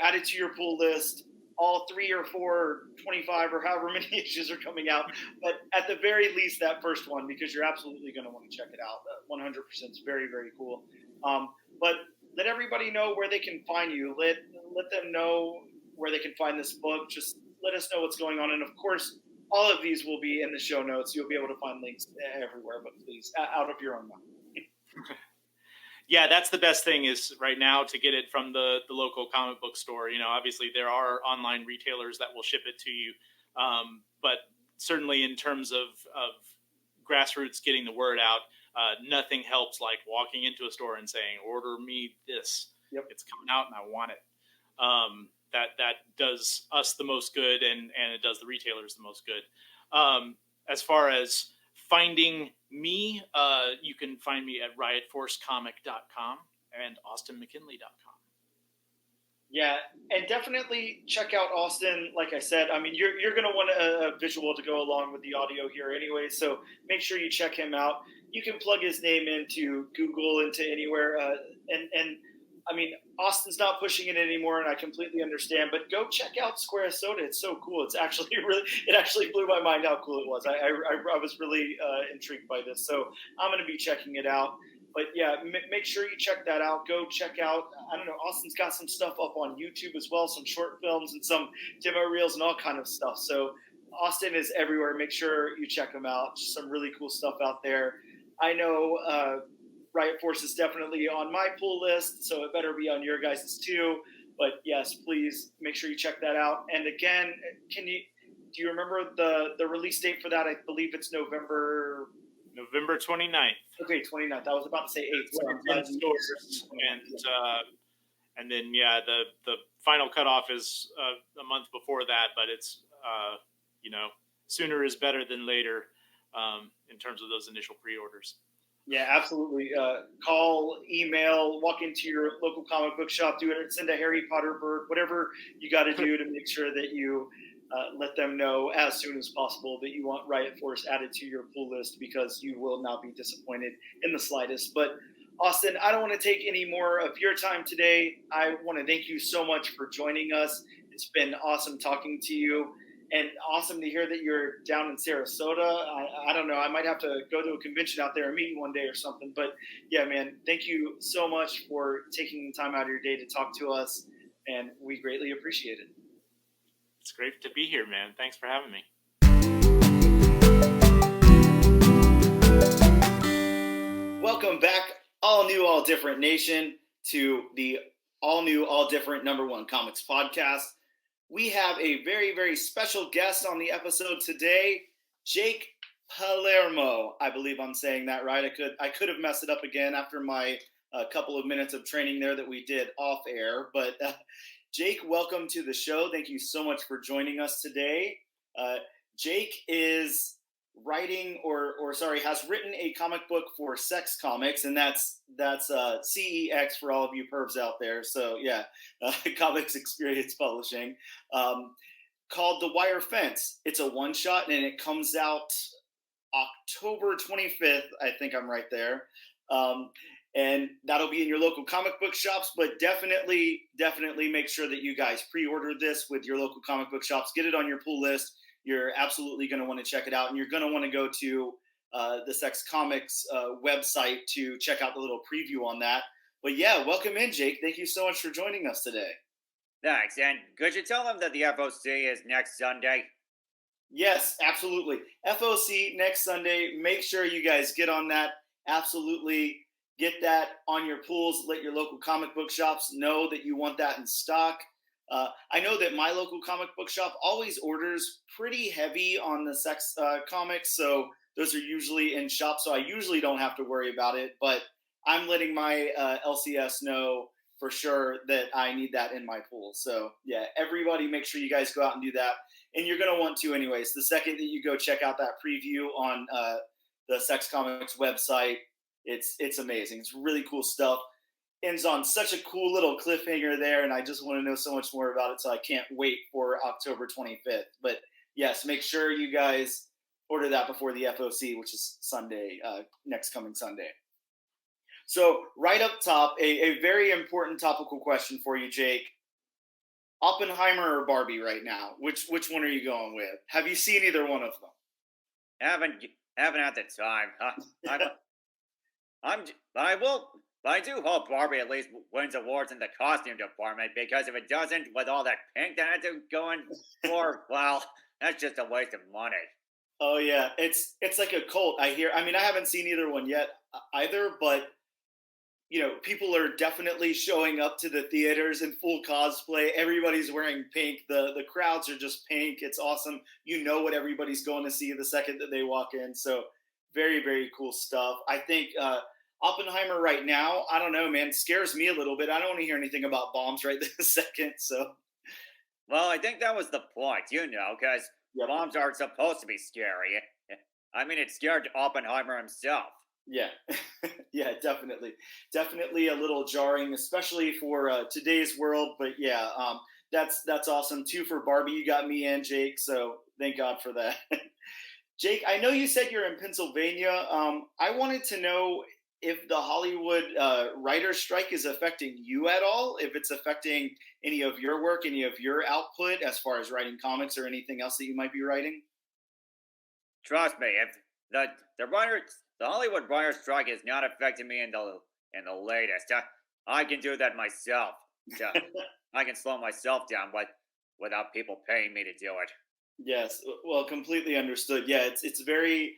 added to your pull list. All 3 or 4, or 25, or however many issues are coming out, but at the very least, that first one, because you're absolutely going to want to check it out. 100%, it's very, very cool. But let everybody know where they can find you. Let them know where they can find this book. Just let us know what's going on. And of course, all of these will be in the show notes. You'll be able to find links everywhere, but please, out of your own mouth. Yeah, that's the best thing is right now to get it from the local comic book store. Obviously there are online retailers that will ship it to you, but certainly in terms of grassroots getting the word out, nothing helps like walking into a store and saying, "Order me this. Yep. It's coming out and I want it." That does us the most good, and it does the retailers the most good. As far as finding me, you can find me at riotforcecomic.com and austinmckinley.com. Yeah, and definitely check out Austin. Like I said, I mean, you're going to want a visual to go along with the audio here anyway. So make sure you check him out. You can plug his name into Google, into anywhere, and I mean, Austin's not pushing it anymore, and I completely understand. But go check out Square Soda. It's so cool. It's actually it actually blew my mind how cool it was. I was really intrigued by this, so I'm going to be checking it out. But yeah, make sure you check that out. Go check out. I don't know. Austin's got some stuff up on YouTube as well, some short films and some demo reels and all kind of stuff. So Austin is everywhere. Make sure you check him out. Just some really cool stuff out there. I know Riot Force is definitely on my pull list, so it better be on your guys' too. But yes, please make sure you check that out. And again, do you remember the release date for that? I believe it's November 29th. Okay, 29th. I was about to say 8th. So stores, and then the final cutoff is a month before that, but it's sooner is better than later in terms of those initial pre-orders. Yeah, absolutely. Call, email, walk into your local comic book shop, do it, send a Harry Potter bird, whatever you got to do to make sure that you let them know as soon as possible that you want Riot Force added to your pull list, because you will not be disappointed in the slightest. But Austin, I don't want to take any more of your time today. I want to thank you so much for joining us. It's been awesome talking to you. And awesome to hear that you're down in Sarasota. I don't know. I might have to go to a convention out there and meet you one day or something. But yeah, man, thank you so much for taking the time out of your day to talk to us. And we greatly appreciate it. It's great to be here, man. Thanks for having me. Welcome back, all new, all different nation, to the all new, all different #1 comics podcast. We have a very, very special guest on the episode today, Jake Palermo. I believe I'm saying that right. I could have messed it up again after my couple of minutes of training there that we did off air. But Jake, welcome to the show. Thank you so much for joining us today. Jake is writing has written a comic book for Sex Comics, and that's CEX for all of you pervs out there. So yeah, Comics Experience Publishing, called The Wire Fence. It's a one-shot, and it comes out October 25th. I think I'm right there. And that'll be in your local comic book shops, but definitely make sure that you guys pre-order this with your local comic book shops. Get it on your pull list. You're absolutely going to want to check it out, and you're going to want to go to the Sex Comics website to check out the little preview on that. But yeah, welcome in, Jake. Thank you so much for joining us today. Thanks, and could you tell them that the FOC is next Sunday? Yes, absolutely. FOC next Sunday. Make sure you guys get on that. Absolutely get that on your pulls. Let your local comic book shops know that you want that in stock. I know that my local comic book shop always orders pretty heavy on the sex comics, so those are usually in shop, so I usually don't have to worry about it, but I'm letting my LCS know for sure that I need that in my pool. So yeah, everybody make sure you guys go out and do that, and you're going to want to anyways. The second that you go check out that preview on the Sex Comics website, it's amazing. It's really cool stuff. Ends on such a cool little cliffhanger there, and I just want to know so much more about it, so I can't wait for October 25th. But yes, make sure you guys order that before the FOC, which is Sunday, next coming Sunday. So right up top, a very important topical question for you, Jake. Oppenheimer or Barbie right now? Which one are you going with? Have you seen either one of them? Haven't had the time. But I do hope Barbie at least wins awards in the costume department, because if it doesn't, with all that pink that it's going for, well, that's just a waste of money. Oh yeah, it's like a cult. I mean, I haven't seen either one yet either, but people are definitely showing up to the theaters in full cosplay. Everybody's wearing pink. The crowds are just pink. It's awesome. You know what everybody's going to see the second that they walk in. So very, very cool stuff. I think Oppenheimer right now, I don't know, man, scares me a little bit. I don't want to hear anything about bombs right this second. So, well, I think that was the point, because bombs aren't supposed to be scary. I mean, it scared Oppenheimer himself. Yeah, yeah, definitely a little jarring, especially for today's world. But yeah, that's awesome too. For Barbie, you got me and Jake, so thank God for that. Jake, I know you said you're in Pennsylvania. I wanted to know if the Hollywood writer's strike is affecting you at all, if it's affecting any of your work, any of your output as far as writing comics or anything else that you might be writing. Trust me, if the Hollywood writer's strike is not affecting me in the latest, I can do that myself. I can slow myself down, but without people paying me to do it. Yes, well, completely understood. Yeah, it's very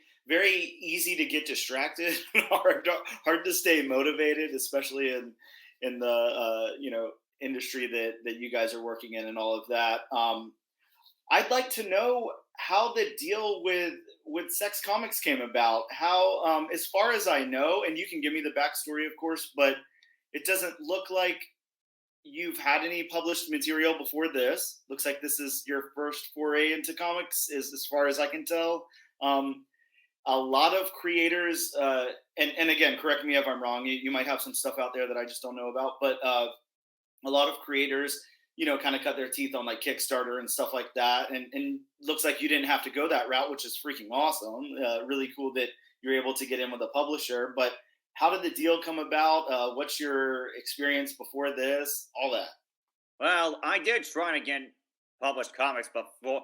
easy to get distracted, hard to stay motivated, especially in the industry that you guys are working in and all of that. I'd like to know how the deal with Sex Comics came about. How, as far as I know, and you can give me the backstory, of course, but it doesn't look like you've had any published material before this. Looks like this is your first foray into comics, is as far as I can tell. Um, a lot of creators, and again, correct me if I'm wrong. You might have some stuff out there that I just don't know about, but a lot of creators, kind of cut their teeth on like Kickstarter and stuff like that. And looks like you didn't have to go that route, which is freaking awesome. Really cool that you're able to get in with a publisher. But how did the deal come about? What's your experience before this? All that. Well, I did try to get published comics before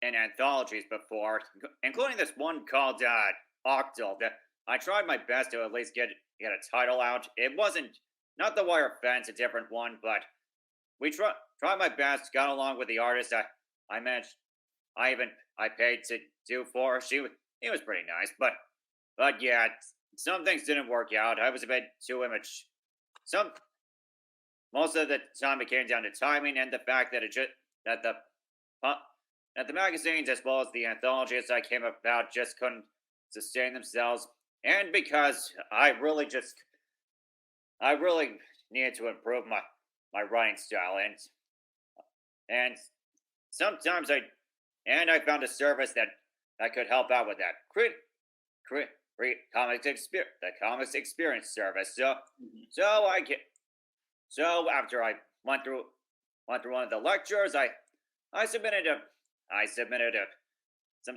in anthologies before, including this one called Octal. That I tried my best to at least get a title out. It wasn't not the Wire Fence, a different one, but we tried my best. Got along with the artist. I managed. I paid to do for her. He was pretty nice, but yeah, some things didn't work out. I was a bit too image. Some Most of the time it came down to timing and the fact that that the uh, that the magazines as well as the anthologies that came about just couldn't sustain themselves, and because I really needed to improve my writing style, and sometimes I found a service that could help out with that. Create the comics experience service. Mhm. So I get so after I went through one of the lectures, I submitted a I submitted a some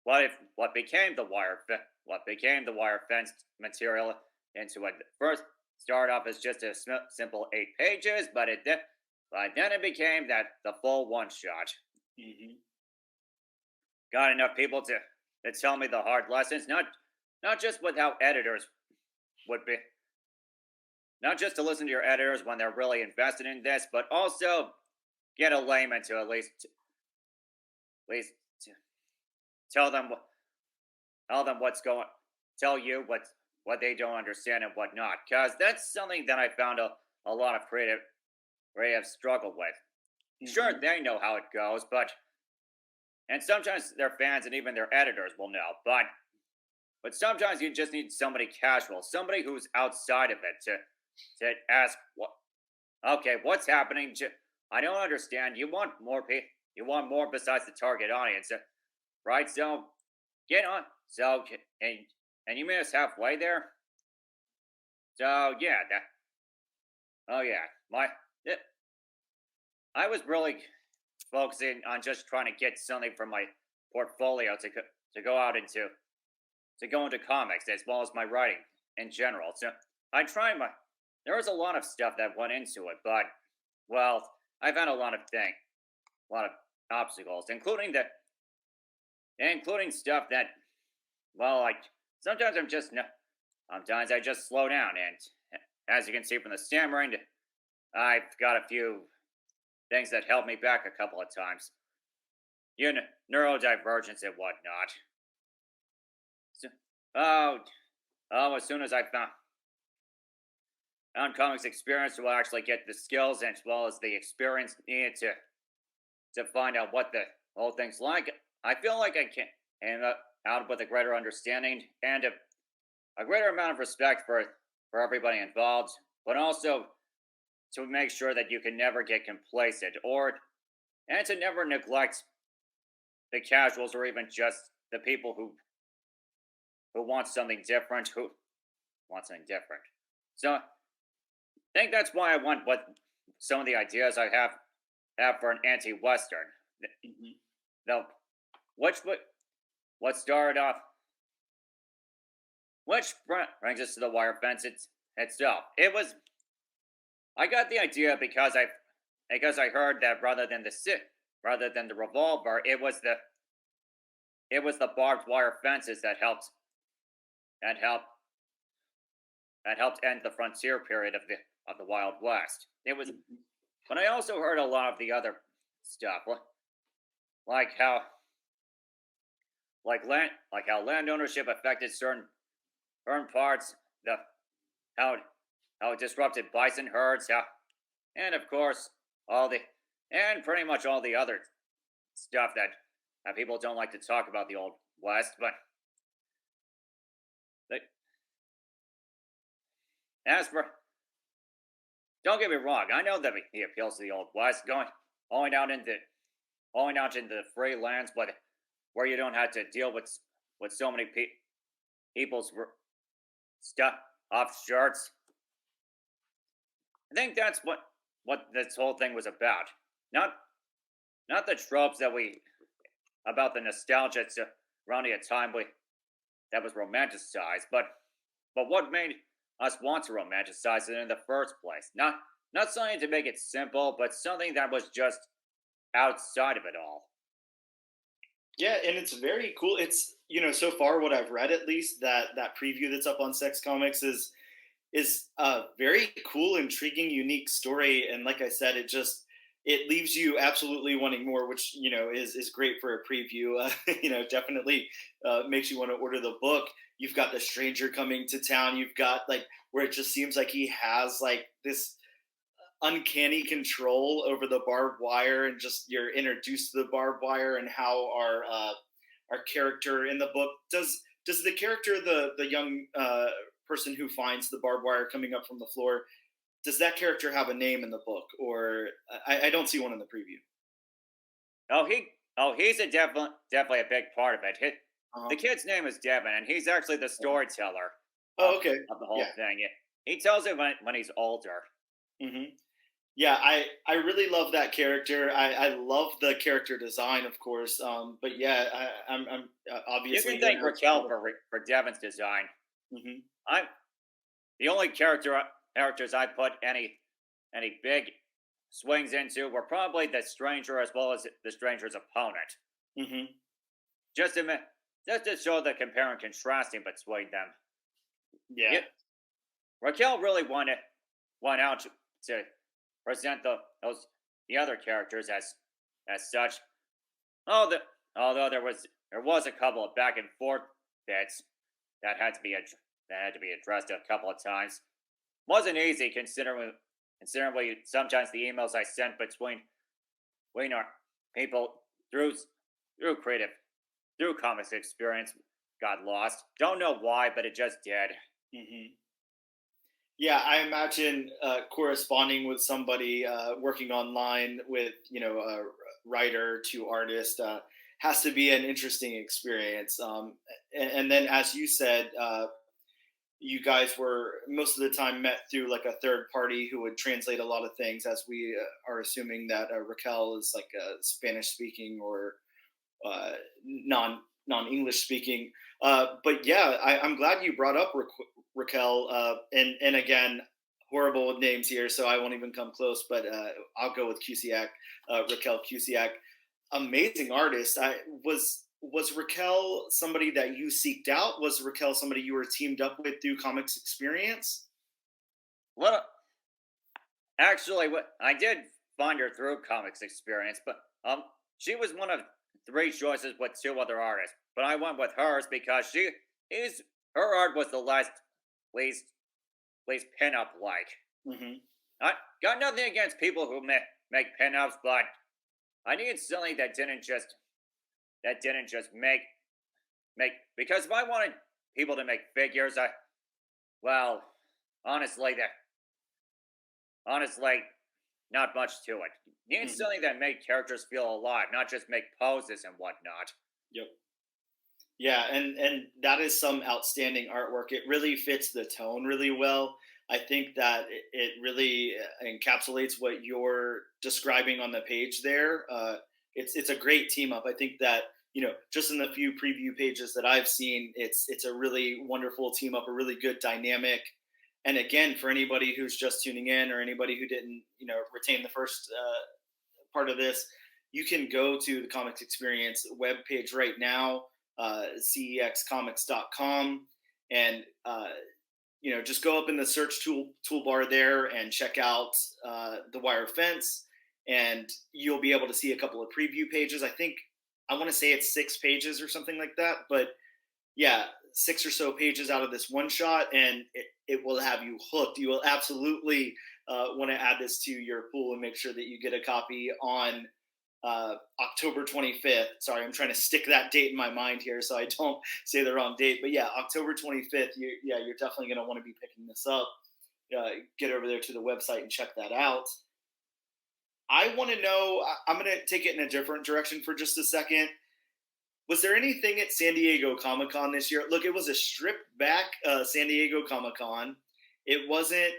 what became what became the wire fenced material into a first start off as just a simple 8 pages, but then it became the full one shot. Mhm. Got enough people to tell me the hard lessons, not just with how editors would be, not just to listen to your editors when they're really invested in this, but also get a layman to at least tell them tell them what's going tell you what they don't understand and what not, because that's something that I found a lot of creative struggle with. Sure, Mhm. they know how it goes, and sometimes their fans and even their editors will know, but sometimes you just need somebody casual, somebody who's outside of it to ask what okay, what's happening. I don't understand. You want more besides the target audience, right? So get on. So and you meet us halfway there. So yeah, oh yeah, it, I was really focusing on just trying to get something from my portfolio to go out into to go into comics as well as my writing in general. So I tried my. There was a lot of stuff that went into it, but well, I've had a lot of obstacles, including stuff that well, like sometimes I'm just no, sometimes I just slow down, and as you can see from the stammering, I've got a few things that held me back a couple of times. You know, neurodivergence and whatnot. So, oh, as soon as I found comics experience, will actually get the skills as well as the experience needed to find out what the whole thing's like. I feel like I can end up out with a greater understanding and a greater amount of respect for everybody involved, but also to make sure that you can never get complacent and to never neglect the casuals or even just the people who want something different, who want something different. So I think that's why I want what some of the ideas I have for an anti-western. Mhm. Now, which what started off, which brings us to the wire fence itself. It was I got the idea because I heard that rather than the revolver, it was the barbed wire fences that helped that helped end the frontier period of the Wild West. It was, Mhm. but I also heard a lot of the other stuff. like how like how land ownership affected certain parts, the how how it disrupted bison herds, how and of course all the and pretty much all the other stuff that people don't like to talk about the old west, but they, as for don't get me wrong, I know that he appeals to the old west, going out into going out into the free lands, but where you don't have to deal with so many people's stuff off shirts. I think that's what this whole thing was about. Not not the tropes that we about the nostalgia surrounding a time that was romanticized, but what made us want to romanticize it in the first place. Not something to make it simple, but something that was just outside of it all. Yeah, and it's very cool. It's so far what I've read, at least that preview that's up on Sex Comics is a very cool, intriguing, unique story. And like I said, it leaves you absolutely wanting more, which is great for a preview. Definitely makes you want to order the book. You've got the stranger coming to town. You've got like where it just seems like he has like this uncanny control over the barbed wire, and just you're introduced to the barbed wire and how our character in the book does the character, the young person who finds the barbed wire coming up from the floor, does that character have a name in the book, or I don't see one in the preview? Oh, he's definitely a big part of it. Uh-huh. The kid's name is Devin, and he's actually the storyteller Oh, okay. of the whole Yeah. thing. He tells it when he's older. Hmm. Yeah, I really love that character. I love the character design, of course. But yeah, I'm You obviously can gonna thank have Raquel for Devin's design. to. I'm the only characters I put any big swings into were probably the stranger as well as the stranger's opponent. Hmm. Hmm. Just to just to show the compare and contrasting between them. Yeah. Yeah, Raquel really went out to present the other characters as such. Although there was a couple of back and forth bits that had to be that had to be addressed a couple of times. Wasn't easy considering sometimes the emails I sent between our people through creative through comics experience got lost. Don't know why, but it just did. Hmm. Yeah, I imagine corresponding with somebody working online with a writer to artist has to be an interesting experience. And then, as you said, you guys were most of the time met through like a third party who would translate a lot of things, as we are assuming that Raquel is like a Spanish speaking or non English speaking. But yeah, I'm glad you brought up Raquel. And again, horrible names here, so I won't even come close. But I'll go with Cusiak, Raquel Cusiak. Amazing artist. I was Raquel somebody that you seeked out? Was Raquel somebody you were teamed up with through Comics Experience? Well, actually, what I did find her through comics experience, but she was one of three choices with two other artists. But I went with hers because is her art was the least least pinup like. Hmm. I got nothing against people who make pinups, but I needed something that didn't just make because if I wanted people to make figures, I well honestly that honestly not much to it. You need Hmm. something that made characters feel alive, not just make poses and whatnot. Yep. Yeah, and that is some outstanding artwork. It really fits the tone really well. I think that it really encapsulates what you're describing on the page there. It's a great team up. I think that just in the few preview pages that I've seen, it's a really wonderful team up, a really good dynamic. And again, for anybody who's just tuning in or anybody who didn't retain the first part of this, you can go to the Comics Experience webpage right now, cexcomics.com, and just go up in the search toolbar there and check out the Wire Fence, and you'll be able to see a couple of preview pages. I think I want to say it's 6 pages or something like that, but yeah, 6 or so pages out of this one shot, and it will have you hooked. You will absolutely want to add this to your pool and make sure that you get a copy on October 25th. Sorry, I'm trying to stick that date in my mind here so I don't say the wrong date. But yeah, October 25th. You're definitely going to want to be picking this up. Get over there to the website and check that out. I want to know. I'm going to take it in a different direction for just a second. Was there anything at San Diego Comic Con this year? Look, it was a stripped back San Diego Comic Con. It wasn't.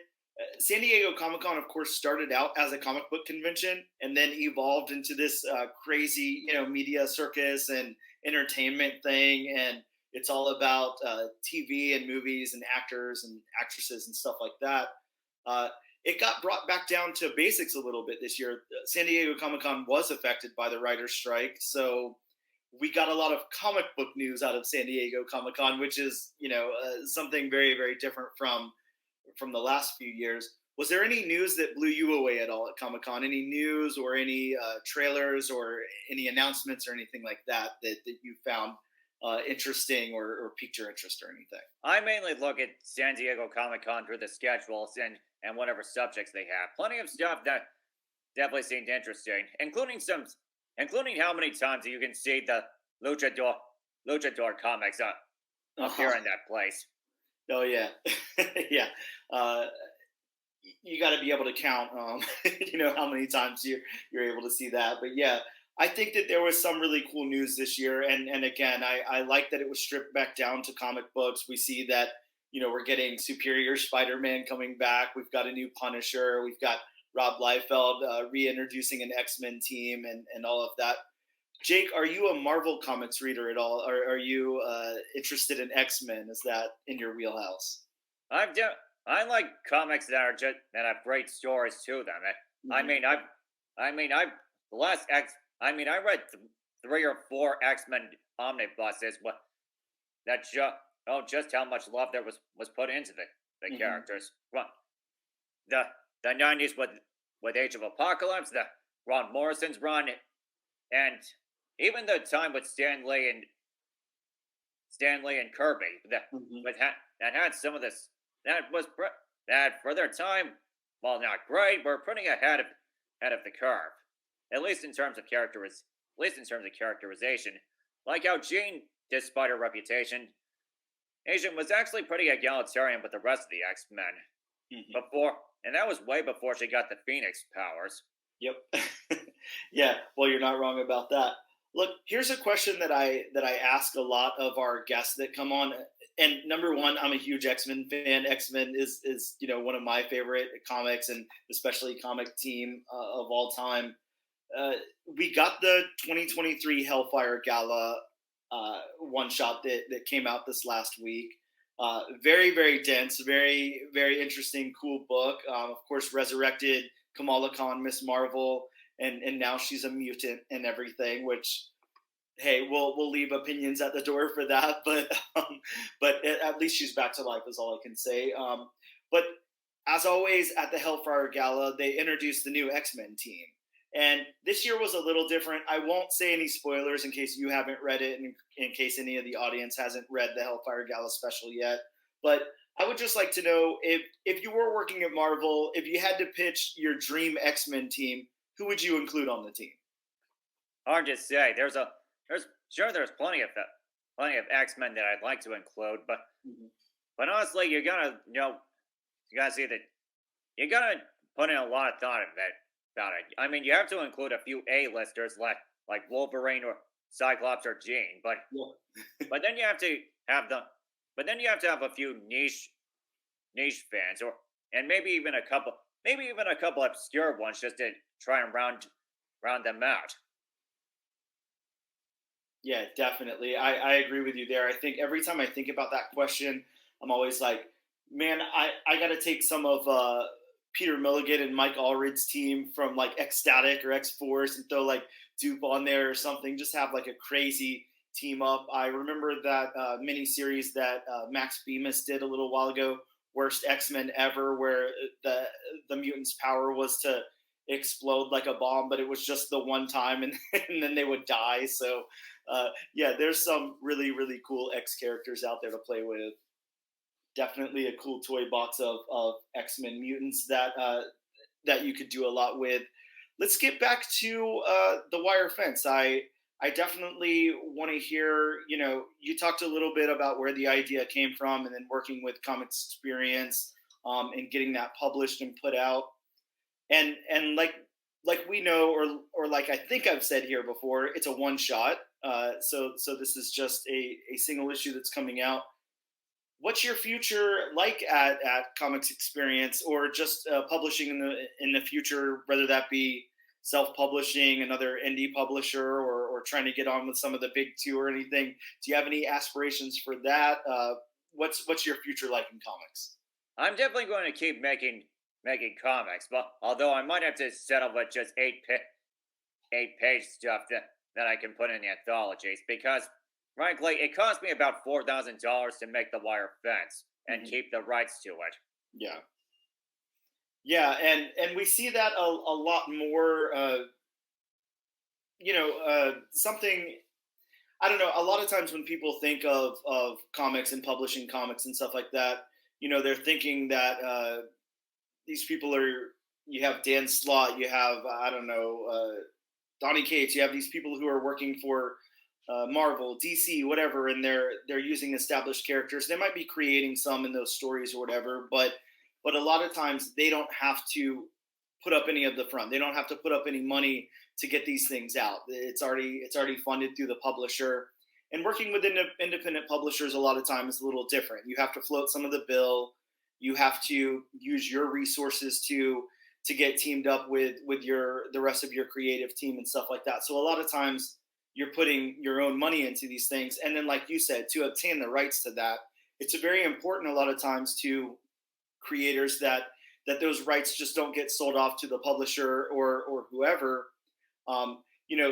San Diego Comic Con, of course, started out as a comic book convention and then evolved into this crazy, media circus and entertainment thing. And it's all about TV and movies and actors and actresses and stuff like that. It got brought back down to basics a little bit this year. San Diego Comic Con was affected by the writer's strike, so we got a lot of comic book news out of San Diego Comic Con, which is something very, very different from the last few years. Was there any news that blew you away at all at Comic Con? Any news or any trailers or any announcements or anything like that you found interesting or piqued your interest or anything? I mainly look at San Diego Comic Con through the schedules and whatever subjects they have. Plenty of stuff that definitely seemed interesting, including how many times you can see the luchador comics appear in that place. Oh yeah, yeah. You got to be able to count, how many times you're able to see that. But yeah, I think that there was some really cool news this year, and again, I like that it was stripped back down to comic books. We see that we're getting Superior Spider-Man coming back. We've got a new Punisher. We've got Rob Liefeld reintroducing an X-Men team and all of that. Jake, are you a Marvel Comics reader at all? Or are you interested in X-Men? Is that in your wheelhouse? I like comics that have great stories to them. Mm-hmm. I read 3 or 4 X-Men omnibuses, but that just how much love there was put into the Mm-hmm. characters. Well, the 90s with Age of Apocalypse, the Ron Morrison's run, and even the time with Stan Lee and Kirby that had some of this that for their time, while not great, were pretty ahead of the curve, at least in terms of characterization. Like how Jean, despite her reputation, Asian was actually pretty egalitarian with the rest of the X-Men and that was way before she got the Phoenix powers. Yep. Yeah. Well, you're not wrong about that. Look, here's a question that I ask a lot of our guests that come on. And number one, I'm a huge X-Men fan. X-Men is one of my favorite comics, and especially comic team of all time. We got the 2023 Hellfire Gala one shot that came out this last week. Very, very dense, very, very interesting, cool book. Of course, resurrected Kamala Khan, Miss Marvel, and now she's a mutant and everything. Which, hey, we'll leave opinions at the door for that. But at least she's back to life is all I can say. But as always, at the Hellfire Gala, they introduced the new X-Men team. And this year was a little different. I won't say any spoilers in case you haven't read it and in case any of the audience hasn't read the Hellfire Gala special yet. But I would just like to know if you were working at Marvel, if you had to pitch your dream X-Men team, who would you include on the team? Hard to say. There's plenty of X-Men that I'd like to include, but honestly, you gotta see that you gotta put in a lot of thought about it. I mean, you have to include a few A-listers like Wolverine or Cyclops or Jean, but then you have to have a few niche fans, and maybe even a couple obscure ones just to try and round them out. Yeah, definitely. I agree with you there. I think every time I think about that question, I'm always like, man, I got to take some of Peter Milligan and Mike Allred's team from like Ecstatic or X-Force and throw like Dupe on there or something. Just have like a crazy team up. I remember that mini series that Max Bemis did a little while ago, Worst X-Men Ever, where the mutants' power was to explode like a bomb, but it was just the one time, and, and then they would die. So yeah, there's some really really cool X characters out there to play with. Definitely a cool toy box of X-Men mutants that that you could do a lot with. Let's get back to the wire fence. I definitely want to hear. You know, you talked a little bit about where the idea came from, and then working with Comics Experience and getting that published and put out. And like we know, or like I think I've said here before, it's a one shot. So this is just a single issue that's coming out. What's your future like at Comics Experience, or just publishing in the future, whether that be self-publishing, another indie publisher, or trying to get on with some of the big two or anything? Do you have any aspirations for that? What's your future like in comics? I'm definitely going to keep making comics, but although I might have to settle with just 8 page stuff that I can put in anthologies, because frankly, it cost me about $4,000 to make the wire fence and Mhm. keep the rights to it. Yeah, yeah, and we see that a lot more. Something I don't know. A lot of times when people think of comics and publishing comics and stuff like that, they're thinking that these people are. You have Dan Slott, you have I don't know Donny Cates, you have these people who are working for Marvel, DC, whatever, and they're using established characters. They might be creating some in those stories or whatever, but a lot of times they don't have to put up any of the front. They don't have to put up any money to get these things out. It's already funded through the publisher. And working with independent publishers a lot of times is a little different. You have to float some of the bill. You have to use your resources to get teamed up with the rest of your creative team and stuff like that. So a lot of times you're putting your own money into these things, and then like you said, to obtain the rights to that, it's very important a lot of times to creators that those rights just don't get sold off to the publisher or whoever.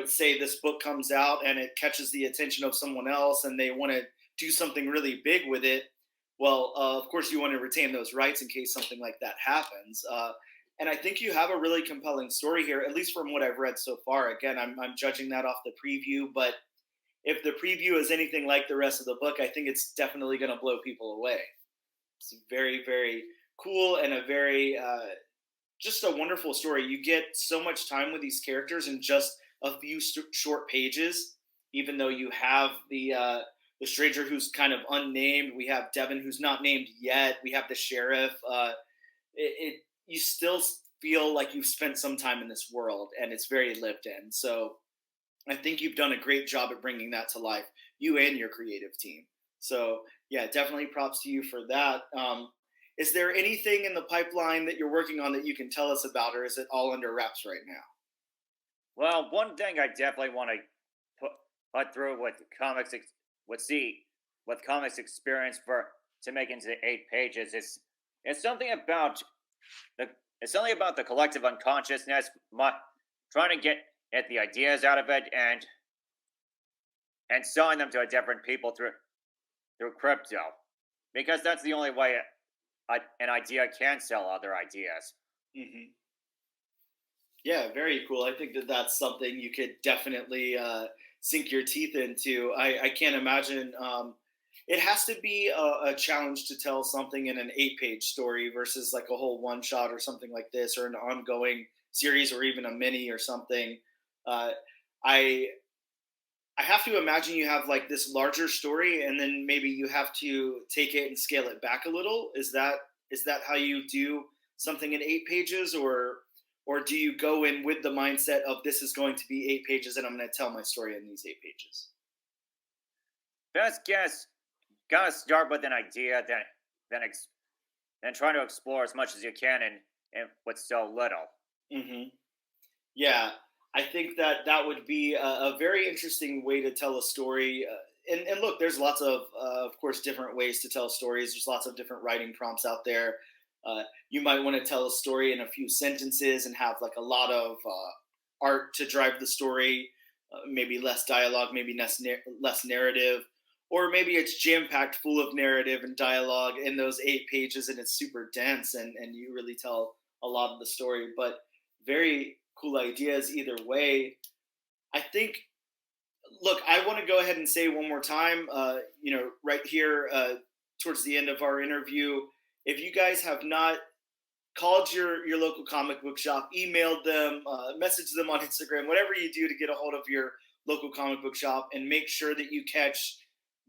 Say this book comes out and it catches the attention of someone else, and they want to do something really big with it. Well, of course, you want to retain those rights in case something like that happens. And I think you have a really compelling story here, at least from what I've read so far. Again, I'm judging that off the preview, but if the preview is anything like the rest of the book, I think it's definitely going to blow people away. It's very, very cool, and a very just a wonderful story. You get so much time with these characters in just a few short pages. Even though you have the stranger who's kind of unnamed, we have Devin who's not named yet. We have the sheriff. You still feel like you've spent some time in this world, and it's very lived in. So I think you've done a great job at bringing that to life, you and your creative team. So yeah, definitely props to you for that. Is there anything in the pipeline that you're working on that you can tell us about, or is it all under wraps right now? Well, one thing I definitely want to put through with with comics experience for to make into 8 pages is it's something about the it's something about the collective unconsciousness, trying to get the ideas out of it and selling them to different people through crypto, because that's the only way an idea can sell other ideas. Hmm. Yeah, very cool. I think that that's something you could definitely sink your teeth into. I can't imagine. It has to be a challenge to tell something in an 8 page story versus like a whole one shot or something like this, or an ongoing series, or even a mini or something. Uh, I I have to imagine you have like this larger story, and then maybe you have to take it and scale it back a little. Is that how you do something in 8 pages, or do you go in with the mindset of this is going to be 8 pages and I'm going to tell my story in these 8 pages? Best guess, gotta start with an idea, then then try to explore as much as you can and with so little. Hmm. Yeah, I think that that would be a very interesting way to tell a story. And look, there's lots of course, different ways to tell stories. There's lots of different writing prompts out there. You might want to tell a story in a few sentences and have like a lot of art to drive the story. Maybe less dialogue, maybe less narrative, or maybe it's jam packed full of narrative and dialogue in those 8 pages, and it's super dense, and you really tell a lot of the story. But very cool ideas either way. I think, look, I want to go ahead and say one more time, right here towards the end of our interview, if you guys have not called your local comic book shop, emailed them, messaged them on Instagram, whatever you do to get a hold of your local comic book shop, and make sure that you catch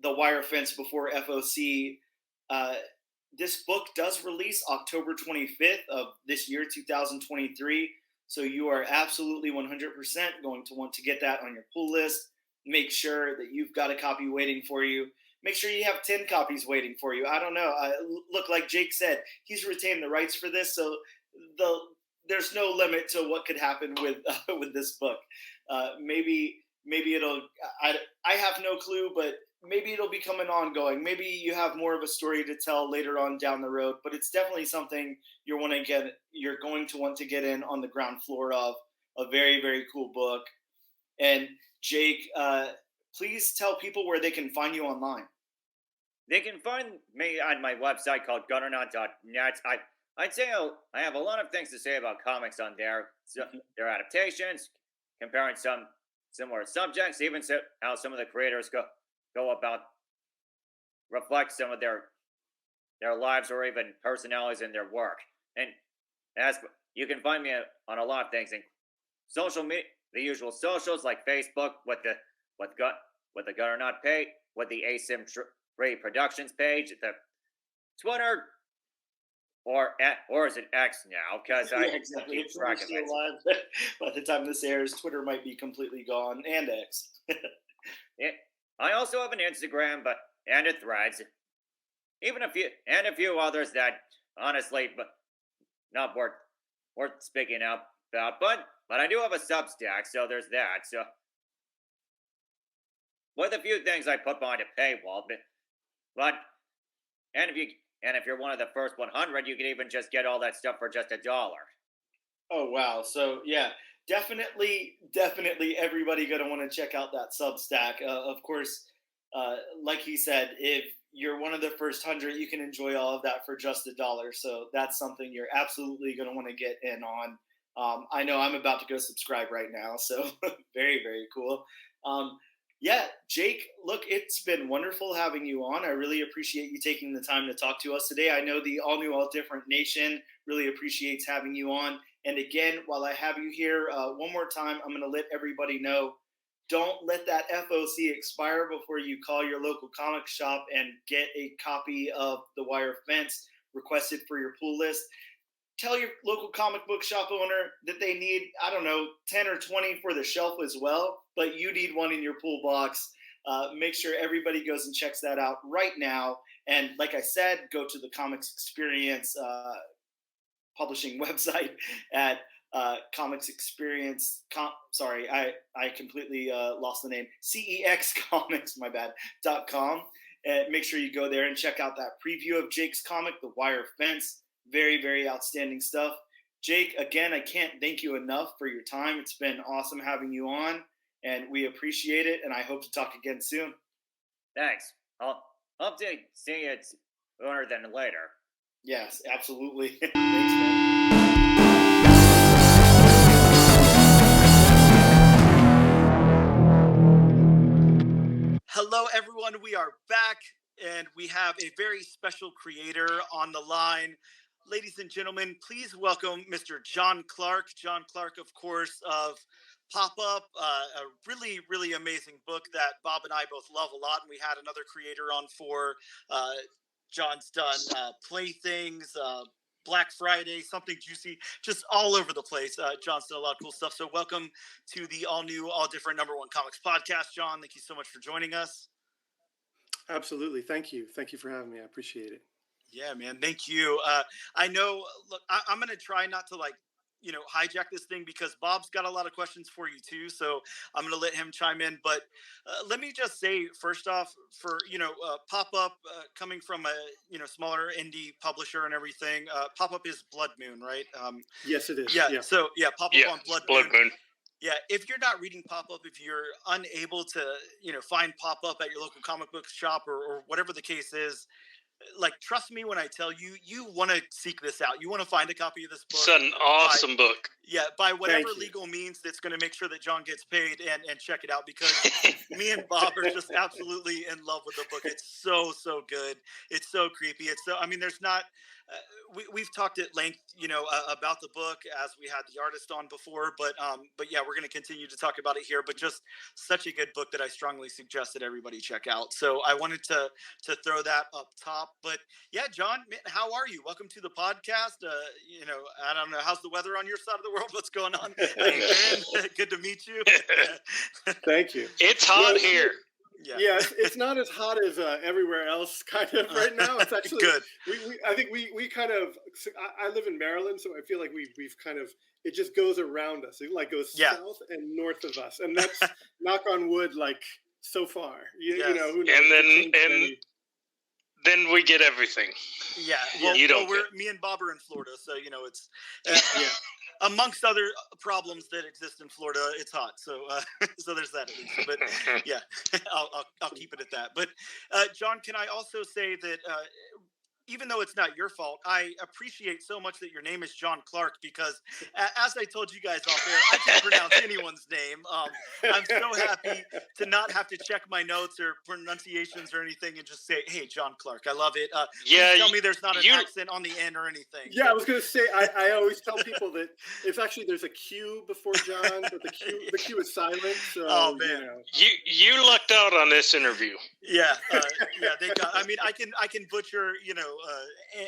The Wire Fence before FOC. This book does release October 25th of this year, 2023. So you are absolutely 100% going to want to get that on your pull list. Make sure that you've got a copy waiting for you. Make sure you have 10 copies waiting for you. I don't know. Look, like Jake said, he's retained the rights for this, so there's no limit to what could happen with this book. Maybe it'll. I have no clue, but maybe it'll become an ongoing. Maybe you have more of a story to tell later on down the road. But it's definitely something you're going to want to get in on the ground floor of. A very, very cool book. And Jake, please tell people where they can find you online. They can find me on my website called gunnernaut.net. I'd say I have a lot of things to say about comics on there. So their adaptations, comparing some similar subjects, even how some of the creators go about reflect some of their lives or even personalities in their work. And as you can find me on a lot of things, in social media, the usual socials like Facebook with the Gunner Not page, with the Asim Productions page, the Twitter, or is it X now? Because I exactly. keep track of it. Alive. By the time this airs, Twitter might be completely gone, and X. I also have an Instagram, and a Threads, even a few others that honestly, not worth speaking up about. But I do have a Substack, so there's that. So with a few things I put behind a paywall, if you're one of the first 100, you can even just get all that stuff for just $1. Oh wow! So yeah, definitely everybody gonna want to check out that Substack. Of course, like he said, if you're one of the first 100, you can enjoy all of that for just $1. So that's something you're absolutely gonna want to get in on. I know I'm about to go subscribe right now, so very, very cool. Yeah, Jake, look, it's been wonderful having you on. I really appreciate you taking the time to talk to us today. I know the All New, All Different Nation really appreciates having you on. And again, while I have you here, one more time, I'm going to let everybody know, don't let that FOC expire before you call your local comic shop and get a copy of The Wire Fence requested for your pull list. Tell your local comic book shop owner that they need, 10 or 20 for the shelf as well, but you need one in your pool box. Make sure everybody goes and checks that out right now. And like I said, go to the Comics Experience publishing website at Comics Experience. I completely lost the name. CEX Comics, my bad, .com. And make sure you go there and check out that preview of Jake's comic, The Wire Fence. Very, very outstanding stuff. Jake, again, I can't thank you enough for your time. It's been awesome having you on, and we appreciate it, and I hope to talk again soon. Thanks. I'll hope to see you sooner than later. Yes, absolutely. Thanks, man. Hello, everyone. We are back, and we have a very special creator on the line. Ladies and gentlemen, please welcome Mr. John Clark. John Clark, of course, of Pop-Up, a really, really amazing book that Bob and I both love a lot. And we had another creator on for John's done Playthings, Black Friday, Something Juicy, just all over the place. John's done a lot of cool stuff. So welcome to the all new, all different #1 comics podcast, John. Thank you so much for joining us. Absolutely. Thank you. Thank you for having me. I appreciate it. Yeah, man. Thank you. I know, look, I'm going to try not to hijack this thing because Bob's got a lot of questions for you too. So I'm going to let him chime in. But let me just say, first off, for, Pop-Up coming from a, smaller indie publisher and everything, Pop-Up is Blood Moon, right? Yes, it is. Yeah. So yeah, Pop-Up on Blood Moon. Yeah, if you're not reading Pop-Up, if you're unable to, find Pop-Up at your local comic book shop or whatever the case is, like, trust me when I tell you, you want to seek this out. You want to find a copy of this book. It's an awesome book. Yeah, by whatever Thank you. legal means that's going to make sure that John gets paid, and check it out, because me and Bob are just absolutely in love with the book. It's so good. It's so creepy. It's so, I mean, there's not, we've talked at length, about the book as we had the artist on before, but yeah, we're going to continue to talk about it here, but just such a good book that I strongly suggest that everybody check out. So I wanted to throw that up top, but yeah, John, how are you? Welcome to the podcast. I don't know, how's the weather on your side of the world? What's going on? How you doing? Good to meet you. Thank you. It's hot here. Yeah, it's not as hot as everywhere else, kind of right now. It's actually good. I think we kind of. I live in Maryland, so I feel like we've kind of, it just goes around us. It like goes south and north of us, and that's knock on wood. Like so far, you know, who knows? And then we get everything. Yeah, me and Bob are in Florida, so it's amongst other problems that exist in Florida, it's hot. So so there's that at least. But yeah, I'll keep it at that. But John, can I also say that even though it's not your fault, I appreciate so much that your name is John Clark, because as I told you guys off air, I can pronounce anyone's name. I'm so happy to not have to check my notes or pronunciations or anything and just say, hey, John Clark. I love it. Tell me there's not an accent on the end or anything. Yeah, I was going to say, I always tell people that it's actually, there's a Q before John, but the Q is silent. So, oh, man. You lucked out on this interview. Yeah. They got, I mean, I can butcher,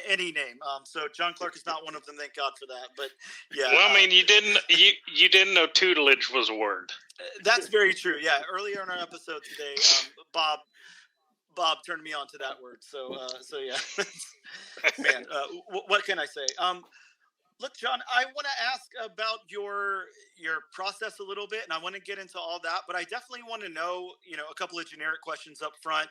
any name. So John Clark is not one of them. Thank God for that. But yeah. Well, I mean, you didn't know tutelage was a word. That's very true. Yeah. Earlier in our episode today, Bob turned me on to that word. So yeah, man, what can I say? Look, John, I want to ask about your process a little bit, and I want to get into all that, but I definitely want to know, a couple of generic questions up front.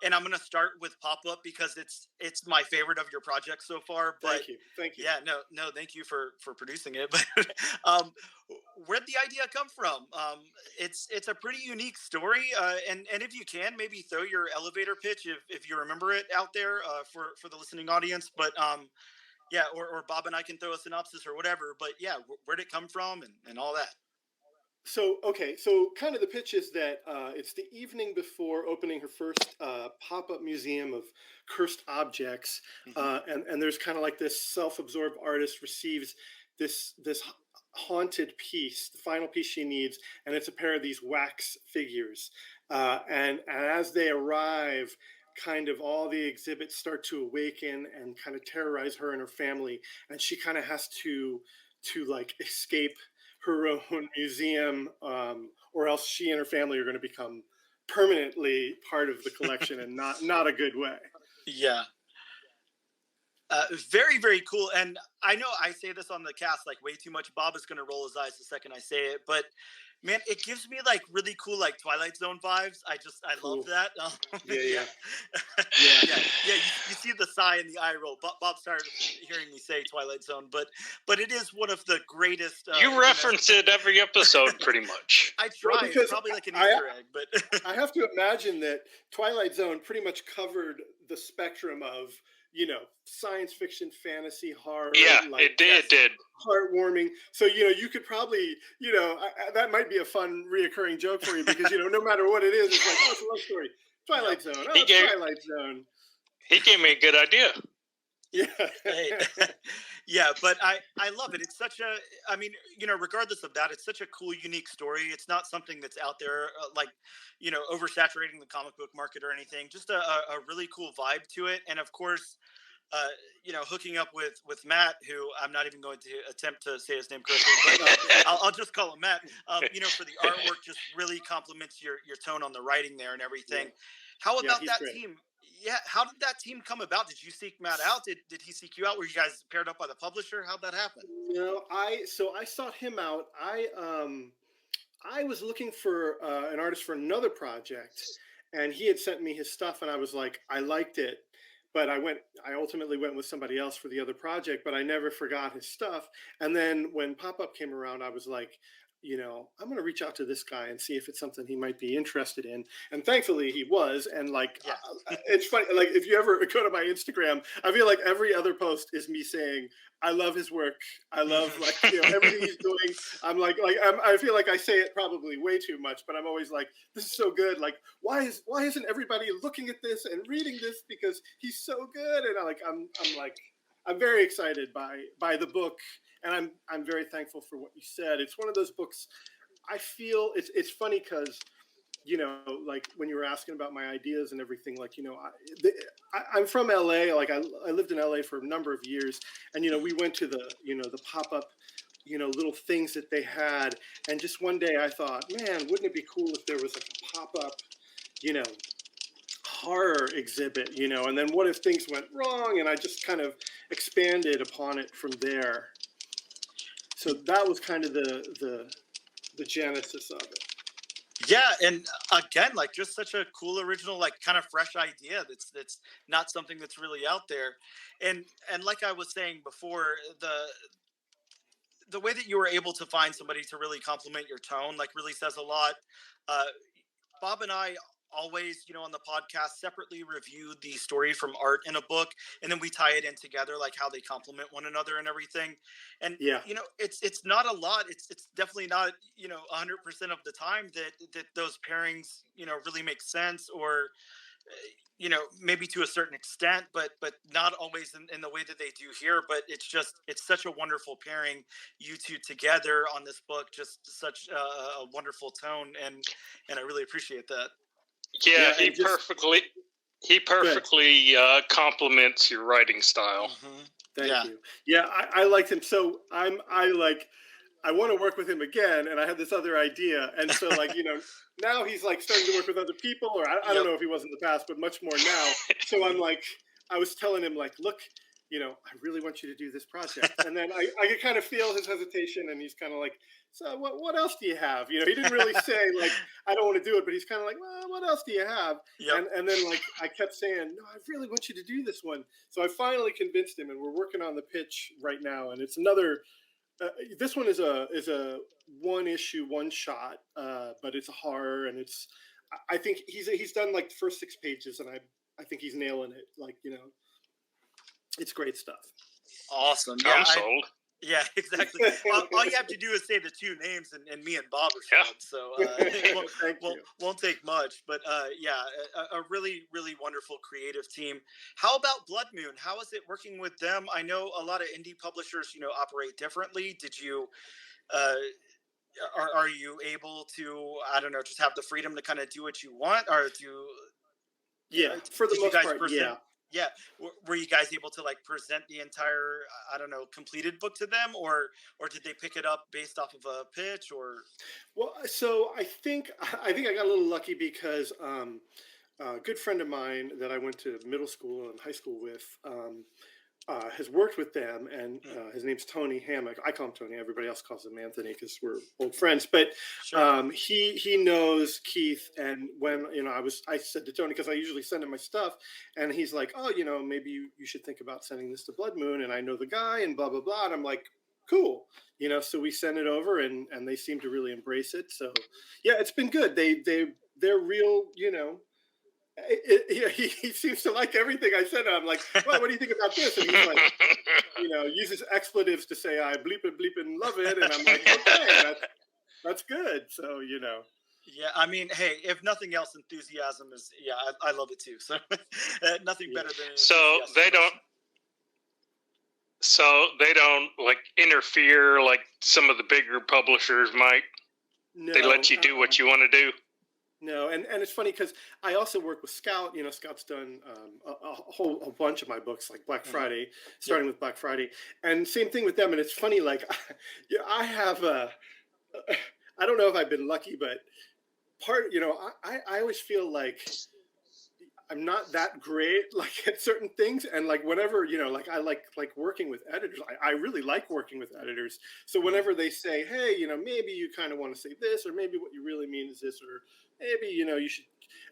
And I'm going to start with Pop-Up because it's my favorite of your projects so far. But Thank you. Yeah, no, thank you for producing it. But where'd the idea come from? It's a pretty unique story. And if you can, maybe throw your elevator pitch if you remember it out there for the listening audience. But yeah, or Bob and I can throw a synopsis or whatever. But yeah, where'd it come from and all that? So kind of the pitch is that it's the evening before opening her first pop-up museum of cursed objects, and there's kind of like this self-absorbed artist receives this haunted piece, the final piece she needs, and it's a pair of these wax figures, and as they arrive, kind of all the exhibits start to awaken and kind of terrorize her and her family, and she kind of has to like escape her own museum, or else she and her family are going to become permanently part of the collection, and not a good way. Yeah. Very, very cool. And I know I say this on the cast like way too much. Bob is going to roll his eyes the second I say it, but man, it gives me like really cool like Twilight Zone vibes. I love that. Yeah. You see the sigh and the eye roll. Bob started hearing me say Twilight Zone, but it is one of the greatest. You reference it every episode, pretty much. I try. Well, because probably like an Easter egg, but I have to imagine that Twilight Zone pretty much covered the spectrum of science fiction, fantasy, horror. Yeah, it did. Heartwarming. So, you could probably, that might be a fun reoccurring joke for you because, no matter what it is, it's like, oh, it's a love story. Twilight Zone. Oh, Twilight Zone. He gave me a good idea. Yeah. Yeah, but I love it. It's such a, I mean, regardless of that, it's such a cool, unique story. It's not something that's out there oversaturating the comic book market or anything. Just a really cool vibe to it. And of course, hooking up with Matt, who I'm not even going to attempt to say his name correctly, but I'll just call him Matt. For the artwork, just really complements your tone on the writing there and everything. Yeah. How about that great team? Yeah, how did that team come about? Did you seek Matt out? Did he seek you out? Were you guys paired up by the publisher? How'd that happen? I sought him out. I was looking for an artist for another project, and he had sent me his stuff, and I was like, I liked it, but I ultimately went with somebody else for the other project, but I never forgot his stuff. And then when Pop-Up came around, I was like, I'm going to reach out to this guy and see if it's something he might be interested in. And thankfully he was. And like, Yeah. it's funny. Like if you ever go to my Instagram, I feel like every other post is me saying, I love his work. I love everything he's doing. I feel like I say it probably way too much, but I'm always like, this is so good. Like, why isn't everybody looking at this and reading this? Because he's so good. And I'm very excited by the book, and I'm very thankful for what you said. It's one of those books. I feel it's funny because like when you were asking about my ideas and everything, like I'm from LA. Like I lived in LA for a number of years, and we went to the pop up little things that they had, and just one day I thought, man, wouldn't it be cool if there was like a pop up, horror exhibit, and then what if things went wrong, and I just kind of expanded upon it from there. So that was kind of the genesis of it. Yeah, and again, like just such a cool original, like kind of fresh idea that's not something that's really out there. And like I was saying before, the way that you were able to find somebody to really complement your tone like really says a lot. uh Bob and I always, on the podcast separately review the story from art in a book, and then we tie it in together, like how they complement one another and everything. And Yeah. it's not a lot. It's definitely not 100% of the time that those pairings really make sense, or maybe to a certain extent, but not always in the way that they do here. But it's such a wonderful pairing, you two together on this book, just such a wonderful tone, and I really appreciate that. Yeah, Yeah, he perfectly complements your writing style. Mm-hmm. Thank you. Yeah, I liked him. So I want to work with him again, and I had this other idea, and so now he's like starting to work with other people, or I don't know if he was in the past, but much more now. So I'm like, I was telling him like, look, I really want you to do this project, and then I could kind of feel his hesitation, and he's kind of like, so what else do you have? He didn't really say like I don't want to do it, but he's kind of like, well, what else do you have? Yep. And then like I kept saying, no, I really want you to do this one. So I finally convinced him, and we're working on the pitch right now, and it's another. This one is a one issue, one shot, but it's a horror, and I think he's done like the first 6 pages, and I think he's nailing it. Like it's great stuff. Awesome. I'm sold. Yeah, exactly. All you have to do is say the 2 names, and me and Bob are sold. So it won't take much. But a really, really wonderful creative team. How about Blood Moon? How is it working with them? I know a lot of indie publishers, operate differently. Did you, are you able to, I don't know, just have the freedom to kind of do what you want, or do? Yeah, for the most part, yeah. Yeah. Were you guys able to like present the entire, I don't know, completed book to them, or did they pick it up based off of a pitch, or? Well, so I think I got a little lucky because a good friend of mine that I went to middle school and high school with has worked with them, and his name's Tony Hammock. I call him Tony. Everybody else calls him Anthony because we're old friends. But Sure. He knows Keith, and when I said to Tony, because I usually send him my stuff, and he's like, oh, maybe you should think about sending this to Blood Moon, and I know the guy, and blah blah blah. And I'm like, cool, so we sent it over, and they seem to really embrace it. So yeah, it's been good. They're real, he seems to like everything I said. I'm like, well, what do you think about this? And he's like, uses expletives to say I bleep and love it. And I'm like, okay, that's good. So, Yeah, I mean, hey, if nothing else, enthusiasm is, I love it too. So nothing better than So they don't like interfere like some of the bigger publishers might. No, they let you do what you want to do. No, and it's funny because I also work with Scout. Scout's done a bunch of my books, like Black Friday, starting with Black Friday, and same thing with them. And it's funny, like I have I don't know if I've been lucky, but I always feel like I'm not that great like at certain things, and like whenever like I like working with editors. I really like working with editors. So whenever they say, hey, maybe you kind of want to say this, or maybe what you really mean is this, or maybe you should,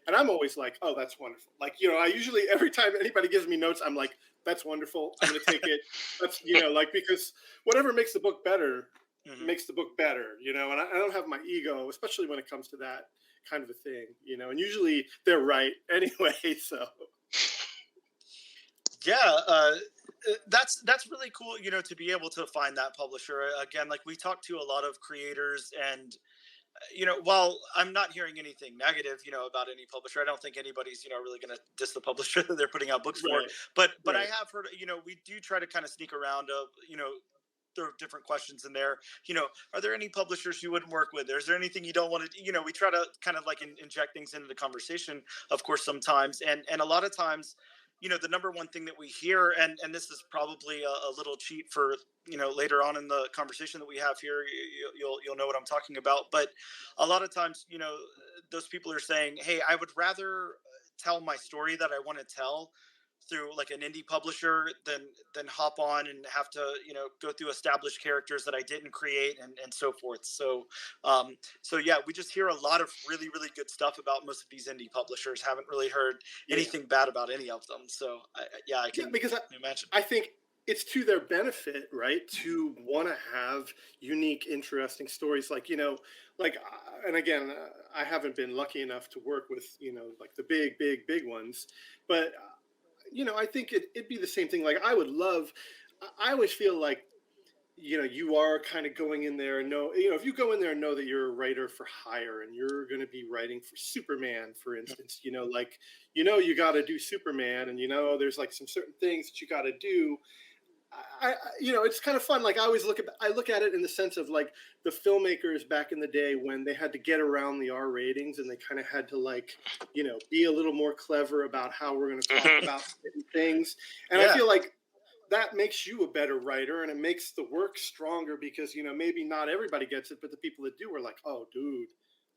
and I'm always like, oh, that's wonderful. Like I usually every time anybody gives me notes, I'm like, that's wonderful. I'm gonna take it. That's like because whatever makes the book better, Mhm. makes the book better, and I don't have my ego, especially when it comes to that kind of a thing, and usually they're right anyway. So Yeah, that's really cool. To be able to find that publisher again. Like we talked to a lot of creators, and while I'm not hearing anything negative, about any publisher, I don't think anybody's, really going to diss the publisher that they're putting out books for. right, But I right, have heard, we do try to kind of sneak around, there are different questions in there. Are there any publishers you wouldn't work with? Is there anything you don't want to? We try to kind of like inject things into the conversation, of course, sometimes, and a lot of times. The number one thing that we hear, and this is probably a little cheat for later on in the conversation that we have here, you'll know what I'm talking about. But a lot of times, those people are saying, "Hey, I would rather tell my story that I want to tell through like an indie publisher than hop on and have to go through established characters that I didn't create and so forth." So yeah, we just hear a lot of really really good stuff about most of these indie publishers. Haven't really heard yeah, anything bad about any of them. So yeah, I yeah. can Because imagine. I think it's to their benefit, right, to want to have unique, interesting stories, and again, I haven't been lucky enough to work with, like the big, big, big ones, but I think it'd be the same thing. Like I would love. I always feel like you are kind of going in there and know, if you go in there and know that you're a writer for hire and you're going to be writing for Superman, for instance, like, you got to do Superman, and, there's like some certain things that you got to do. It's kind of fun. Like I look at it in the sense of like the filmmakers back in the day when they had to get around the R ratings and they kind of had to like, be a little more clever about how we're going to talk Mhm. about certain things. And I Yeah, feel like that makes you a better writer, and it makes the work stronger because maybe not everybody gets it, but the people that do are like, oh dude,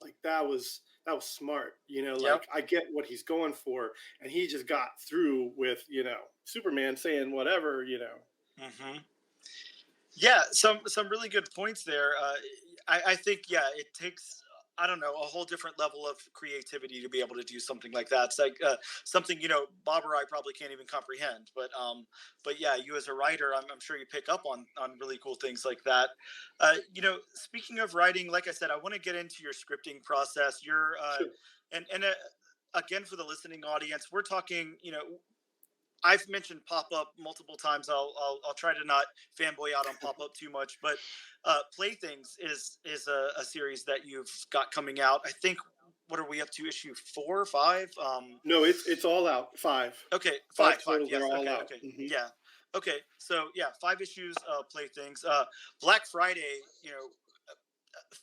like that was smart, yep. like I get what he's going for, and he just got through with Superman saying whatever. Hmm. Yeah, some really good points there. I think yeah, it takes I don't know a whole different level of creativity to be able to do something like that. It's like something Bob or I probably can't even comprehend. But yeah, you as a writer, I'm sure you pick up on really cool things like that. Speaking of writing, like I said, I want to get into your scripting process. Sure. And again for the listening audience, we're talking I've mentioned pop up multiple times. I'll try to not fanboy out on pop up too much, but Playthings is a series that you've got coming out. I think what are we up to? Issue 4 or 5? No, it's all out. Okay, Five five. total. They're Yes. all Okay. out. Okay. Hmm. Yeah. Okay. So yeah, 5 issues. Playthings. Black Friday.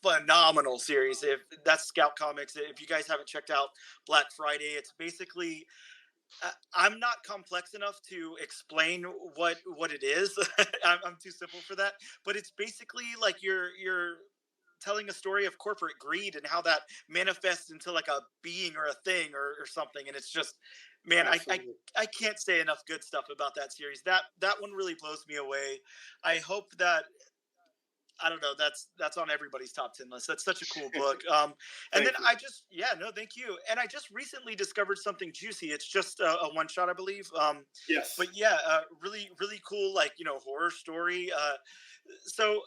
Phenomenal series. If that's Scout Comics, if you guys haven't checked out Black Friday, it's basically I'm not complex enough to explain what it is. I'm too simple for that. But it's basically like you're telling a story of corporate greed and how that manifests into like a being or a thing or something. And it's just, man, Absolutely. I can't say enough good stuff about that series. That one really blows me away. I hope that I don't know. That's on everybody's top 10 list. That's such a cool book. And then Thank you. I just, yeah, no, thank you. And I just recently discovered something juicy. It's just a one shot, I believe. Yes. But yeah, really, really cool, like horror story. So,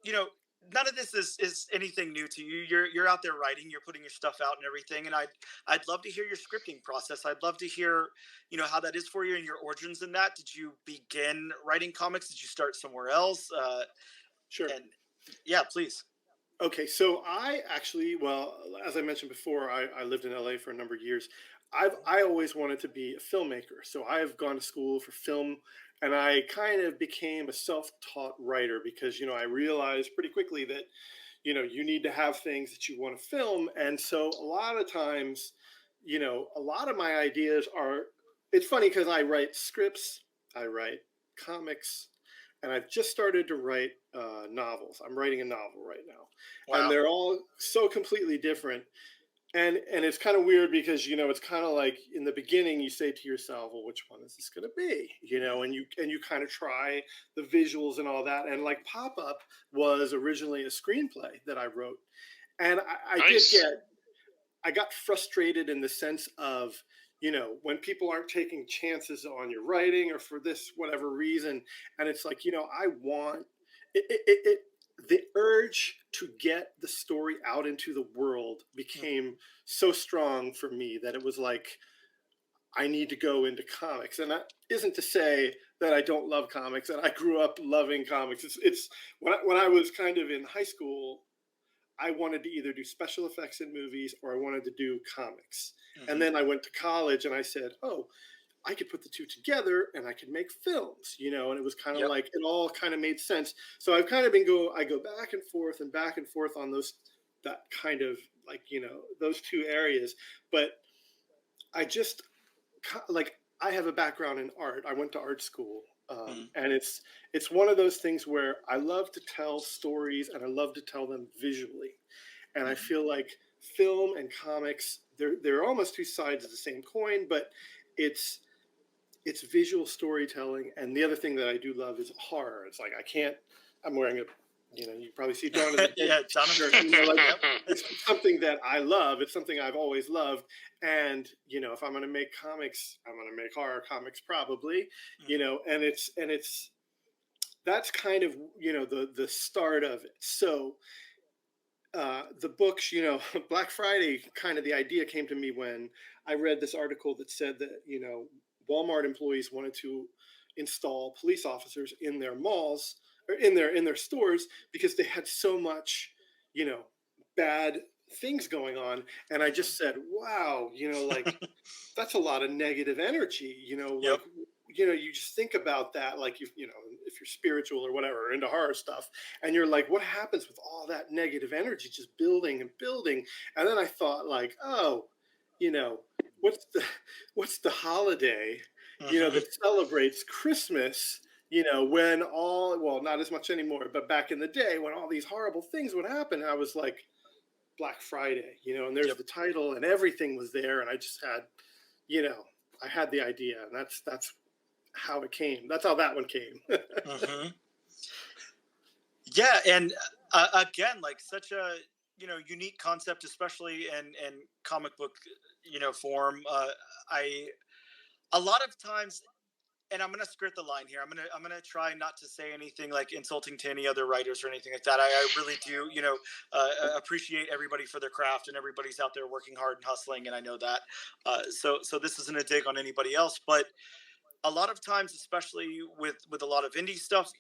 you know, none of this is anything new to you. You're out there writing. You're putting your stuff out and everything. And I'd love to hear your scripting process. I'd love to hear, how that is for you and your origins in that. Did you begin writing comics? Did you start somewhere else? Sure. And yeah, please. Okay, so I actually, well, as I mentioned before, I lived in LA for a number of years. I always wanted to be a filmmaker, so I've gone to school for film, and I kind of became a self-taught writer because I realized pretty quickly that you need to have things that you want to film, and so a lot of times, a lot of my ideas are. It's funny because I write scripts, I write comics, and I've just started to write novels. I'm writing a novel right now, and Wow. they're all so completely different. And it's kind of weird because it's kind of like in the beginning you say to yourself, well, which one is this going to be? And you kind of try the visuals and all that. And like Pop Up was originally a screenplay that I wrote, and Nice. I got frustrated in the sense of, when people aren't taking chances on your writing or for this whatever reason, and it's like, I want it. the urge to get the story out into the world became so strong for me that it was like, I need to go into comics. And that isn't to say that I don't love comics. And I grew up loving comics. It's when I was kind of in high school, I wanted to either do special effects in movies or I wanted to do comics. And then I went to college and I said, oh, I could put the two together and I could make films, and it was kind of Yep. like, it all kind of made sense. So I've kind of I go back and forth on that kind of like, those two areas. But I just like, I have a background in art. I went to art school. And it's one of those things where I love to tell stories and I love to tell them visually. And I feel like film and comics, they're almost two sides of the same coin, but it's visual storytelling. And the other thing that I do love is horror. It's like, I'm wearing you probably see Jonathan. Yeah, Jonathan. It's something that I love. It's something I've always loved. And, if I'm going to make comics, I'm going to make horror comics probably, and it's, that's kind of, the start of it. So, the books, Black Friday, kind of the idea came to me when I read this article that said that, Walmart employees wanted to install police officers in their malls or in their stores because they had so much, bad things going on. And I just said, wow, like that's a lot of negative energy, Yep. you just think about that, like, if you're spiritual or whatever, into horror stuff, and you're like, what happens with all that negative energy just building and building? And then I thought, like, oh, what's the holiday, that celebrates Christmas, when not as much anymore, but back in the day when all these horrible things would happen. And I was like, Black Friday, and there's Yep. the title and everything was there. And I just had, I had the idea, and that's how it came. That's how that one came. Yeah, and again, like such a unique concept, especially in comic book form. I a lot of times, and I'm gonna skirt the line here. I'm gonna try not to say anything like insulting to any other writers or anything like that. I really do appreciate everybody for their craft, and everybody's out there working hard and hustling, and I know that. So this isn't a dig on anybody else, but a lot of times, especially with a lot of indie stuff,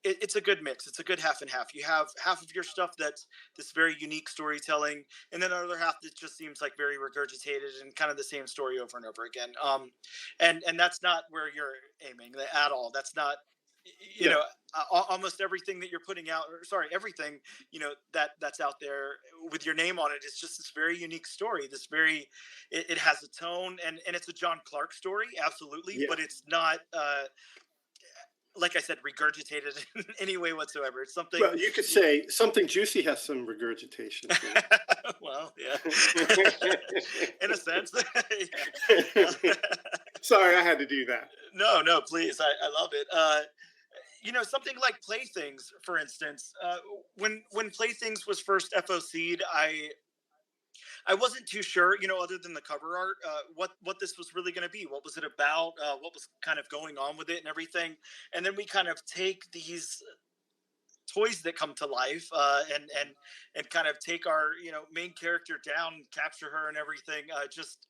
it's a good mix. It's a good half and half. You have half of your stuff that's this very unique storytelling, and then another half that just seems like very regurgitated and kind of the same story over and over again. And that's not where you're aiming at all. That's not Yeah. almost everything that you're putting out, or sorry, everything that's out there with your name on it is just this very unique story. This very, it has a tone, and it's a John Clark story, absolutely, Yeah. but it's not like I said, regurgitated in any way whatsoever. It's something. Well, you could say Something Juicy has some regurgitation to it. Well, yeah, in a sense. Sorry, I had to do that. No, please, I love it. Something like Playthings, for instance. When Playthings was first FOC'd, I wasn't too sure, other than the cover art, what this was really going to be. What was it about? What was kind of going on with it and everything. And then we kind of take these toys that come to life, and kind of take our, main character down, capture her and everything. Just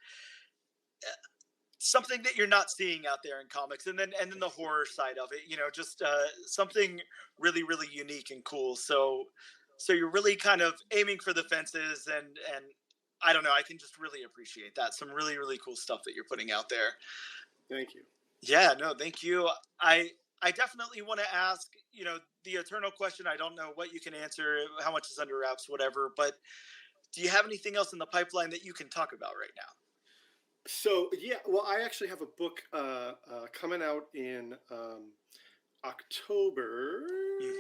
something that you're not seeing out there in comics. And then the horror side of it, just something really, really unique and cool. So you're really kind of aiming for the fences, and I don't know. I can just really appreciate that. Some really, really cool stuff that you're putting out there. Thank you. Yeah, no, thank you. I definitely want to ask, the eternal question. I don't know what you can answer, how much is under wraps, whatever. But do you have anything else in the pipeline that you can talk about right now? So yeah, well, I actually have a book coming out in October.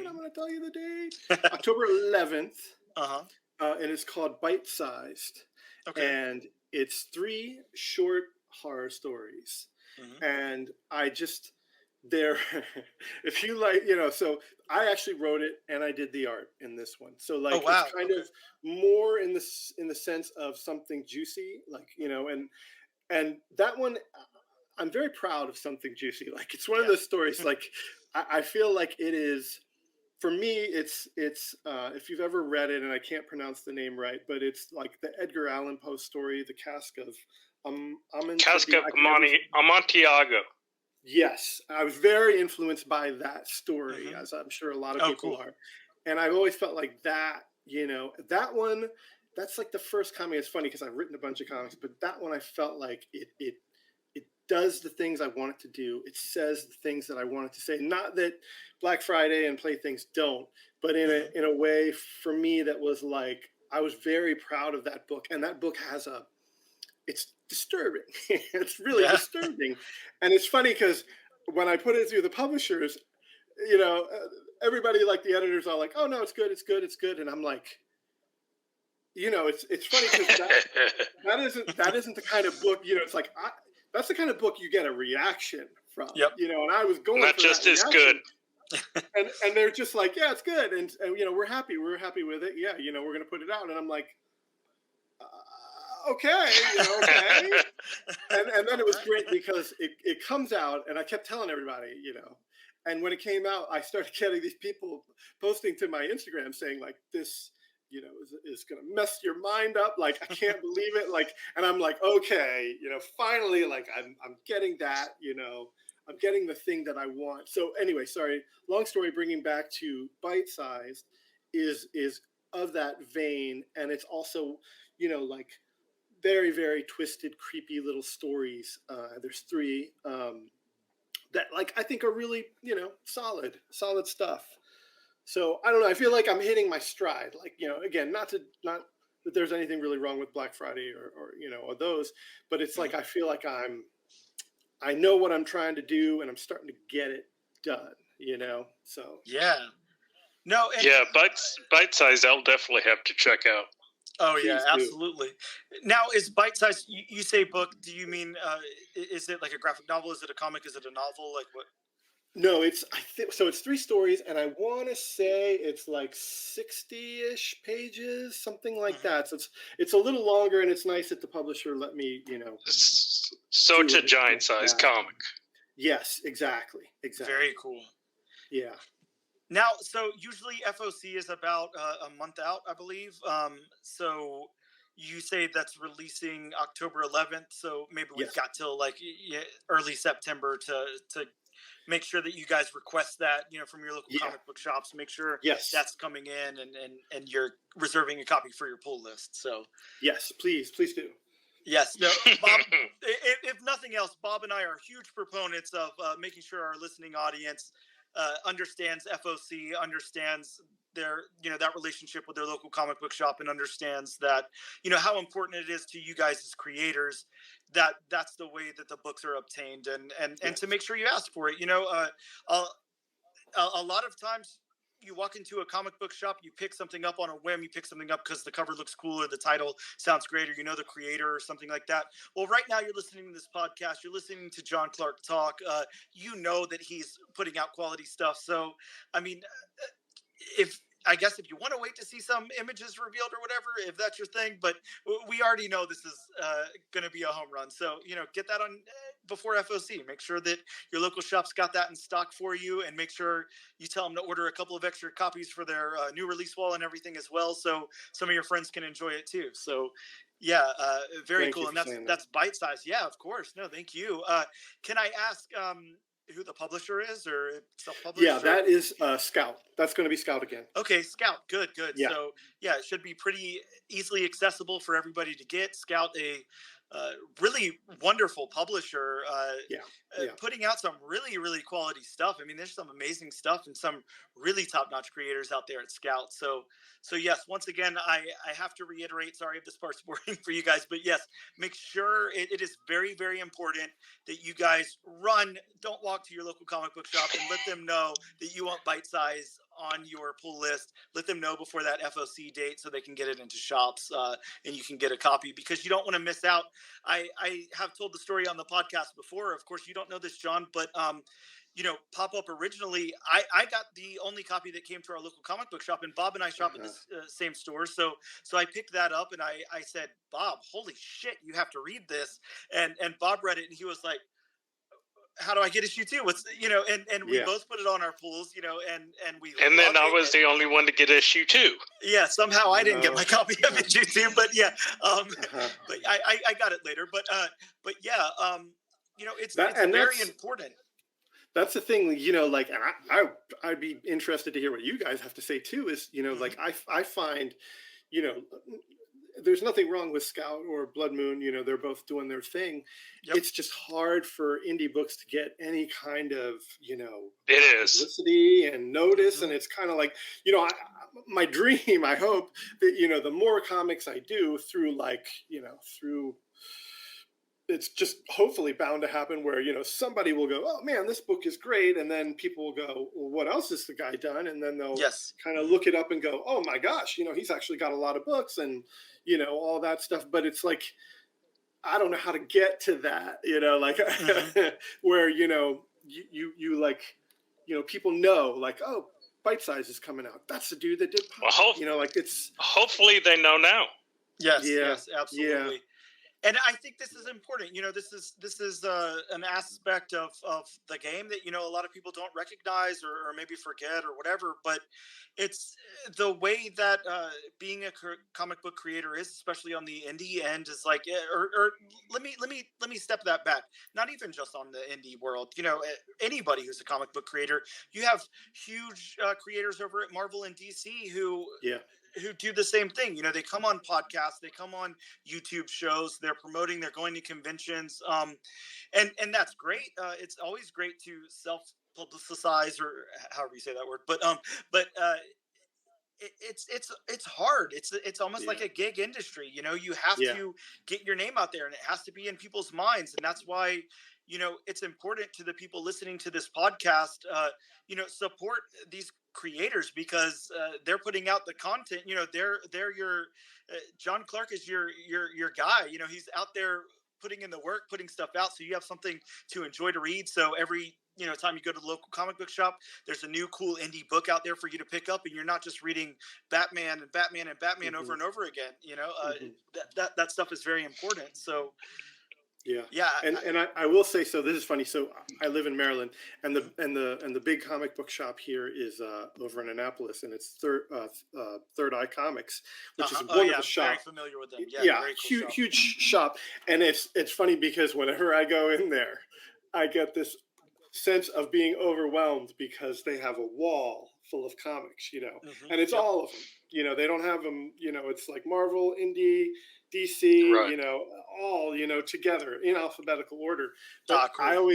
I'm going to tell you the date. October 11th. And it's called Bite Sized. Okay. And it's 3 short horror stories. And I just, if you like, so I actually wrote it and I did the art in this one. So like, oh, wow. It's kind of more in the sense of Something Juicy, like, and that one, I'm very proud of Something Juicy. Like, it's one of those stories, like, I feel like it is for me, it's if you've ever read it, and I can't pronounce the name right, but it's like the Edgar Allan Poe story, The Cask of Cask of Amontillado. Yes, I was very influenced by that story, Mhm. as I'm sure a lot of Oh, people cool. are. And I've always felt like that, that one, that's like the first comic. It's funny because I've written a bunch of comics, but that one I felt like it does the things I want it to do. It says the things that I want it to say. Not that Black Friday and Playthings don't, but Mhm. in a way for me that was like I was very proud of that book. And that book has it's disturbing. It's really Yeah. disturbing. And it's funny because when I put it through the publishers, you know, everybody, like the editors, are like, "Oh no, it's good, it's good, it's good," and I'm like, it's funny because that isn't the kind of book, it's like that's the kind of book you get a reaction from, Yep. and I was going Not for just that as reaction, good. and they're just like, "Yeah, it's good," and we're happy with it, yeah, we're gonna put it out, and I'm like, okay, okay. And then it was great because it comes out, and I kept telling everybody, and when it came out, I started getting these people posting to my Instagram saying like, this, is going to mess your mind up. Like, I can't believe it. Like, and I'm like, okay, finally, like I'm getting that, I'm getting the thing that I want. So anyway, sorry, long story, bringing back to Bite Sized is of that vein. And it's also, like, very, very twisted, creepy little stories. There's three that, like, I think are really, solid stuff. So I don't know. I feel like I'm hitting my stride. Like, again, not that there's anything really wrong with Black Friday or those, but it's like I feel like I know what I'm trying to do, and I'm starting to get it done. So Yeah. No, and Yeah, bite size. I'll definitely have to check out. oh yeah, please do. absolutely. Now, is bite size? You say book? Do you mean is it like a graphic novel? Is it a comic? Is it a novel? Like what? No, I think so. It's three stories, and I want to say it's like 60-ish pages, something like Mhm. that. So it's a little longer, and it's nice that the publisher let me, So it's do a it giant like size that. comic. Yes, exactly. Very cool. Yeah. Now, so usually FOC is about a month out, I believe. So you say that's releasing October 11th. So maybe we've Yes. got till like early September to make sure that you guys request that, from your local Yeah. comic book shops. Make sure Yes. that's coming in, and you're reserving a copy for your pull list. So Yes. Please do. yes, no, Bob. If nothing else, Bob and I are huge proponents of making sure our listening audience understands FOC, understands their, that relationship with their local comic book shop, and understands that, how important it is to you guys as creators. That's the way that the books are obtained, and to Yes. make sure you ask for it. A lot of times you walk into a comic book shop, you pick something up on a whim, you pick something up because the cover looks cool or the title sounds great or the creator or something like that. Well, right now you're listening to this podcast, you're listening to John Clark talk. You know that he's putting out quality stuff. So, I mean, if I guess if you want to wait to see some images revealed or whatever, if that's your thing, but we already know this is going to be a home run. So, get that on before FOC. Make sure that your local shop's got that in stock for you, and make sure you tell them to order a couple of extra copies for their new release wall and everything as well, so some of your friends can enjoy it too. So, yeah, very Thank cool, you and for saying that. that's bite size. Yeah, of course. No, thank you. Can I ask who the publisher is, or self-published? Yeah, that is Scout. That's going to be Scout again. Okay, Scout. Good. Yeah. So yeah, it should be pretty easily accessible for everybody to get. Scout, a really wonderful publisher, Yeah. putting out some really quality stuff. I mean, there's some amazing stuff and some really top-notch creators out there at Scout. So yes, once again, I have to reiterate. Sorry if this part's boring for you guys, but yes, make sure it is very important that you guys don't walk to your local comic book shop and let them know that you want bite size on your pull list. Let them know before that FOC date so they can get it into shops, and you can get a copy, because you don't want to miss out. I have told the story on the podcast before. Of course, you don't know this, John, but Pop Up originally, I got the only copy that came to our local comic book shop, and Bob and I shop at the same store. So I picked that up, and I said, Bob, holy shit, you have to read this. And Bob read it, and he was like, how do I get issue 2? What's, and we both put it on our pools, and we And then I was it. the only one to get issue 2. Yeah, somehow I didn't get my copy of issue 2, but yeah, but I got it later. But yeah, it's very important. That's the thing, like, and I'd be interested to hear what you guys have to say too. Is like I find, there's nothing wrong with Scout or Blood Moon. They're both doing their thing. Yep. It's just hard for indie books to get any kind of it is publicity and notice, and it's kind of like my dream. I hope that the more comics I do through through. It's just hopefully bound to happen where, somebody will go, oh man, this book is great. And then people will go, well, what else has the guy done? And then they'll kind of look it up and go, oh my gosh, he's actually got a lot of books and, all that stuff. But it's like, I don't know how to get to that, like where, you like, people know like, oh, Bite Size is coming out. That's the dude that did Pop. Like it's. Hopefully they know now. Yes, absolutely. Yeah. And I think this is important. This is an aspect of the game that a lot of people don't recognize or maybe forget or whatever. But it's the way that being a comic book creator is, especially on the indie end, is like. Or let me step that back. Not even just on the indie world. Anybody who's a comic book creator, you have huge creators over at Marvel and DC who do the same thing. They come on podcasts, they come on YouTube shows, they're promoting, they're going to conventions. And that's great. It's always great to self-publicize, or however you say that word. But it's hard. It's almost like a gig industry. You have to get your name out there, and it has to be in people's minds. And that's why, it's important to the people listening to this podcast, support these creators, because they're putting out the content. They're your John Clark is your guy. He's out there putting in the work, putting stuff out, so you have something to enjoy to read. So every time you go to the local comic book shop, there's a new cool indie book out there for you to pick up, and you're not just reading Batman and Batman and Batman over and over again. That stuff is very important. So and I will say, so this is funny. So I live in Maryland, and the big comic book shop here is over in Annapolis, and it's Third Eye Comics, which is a wonderful shop. Very familiar with them. Very cool huge shop. And it's funny because whenever I go in there, I get this sense of being overwhelmed because they have a wall full of comics, and it's all of them. They don't have them. It's like Marvel, Indie, DC, all, together in alphabetical order. But cool.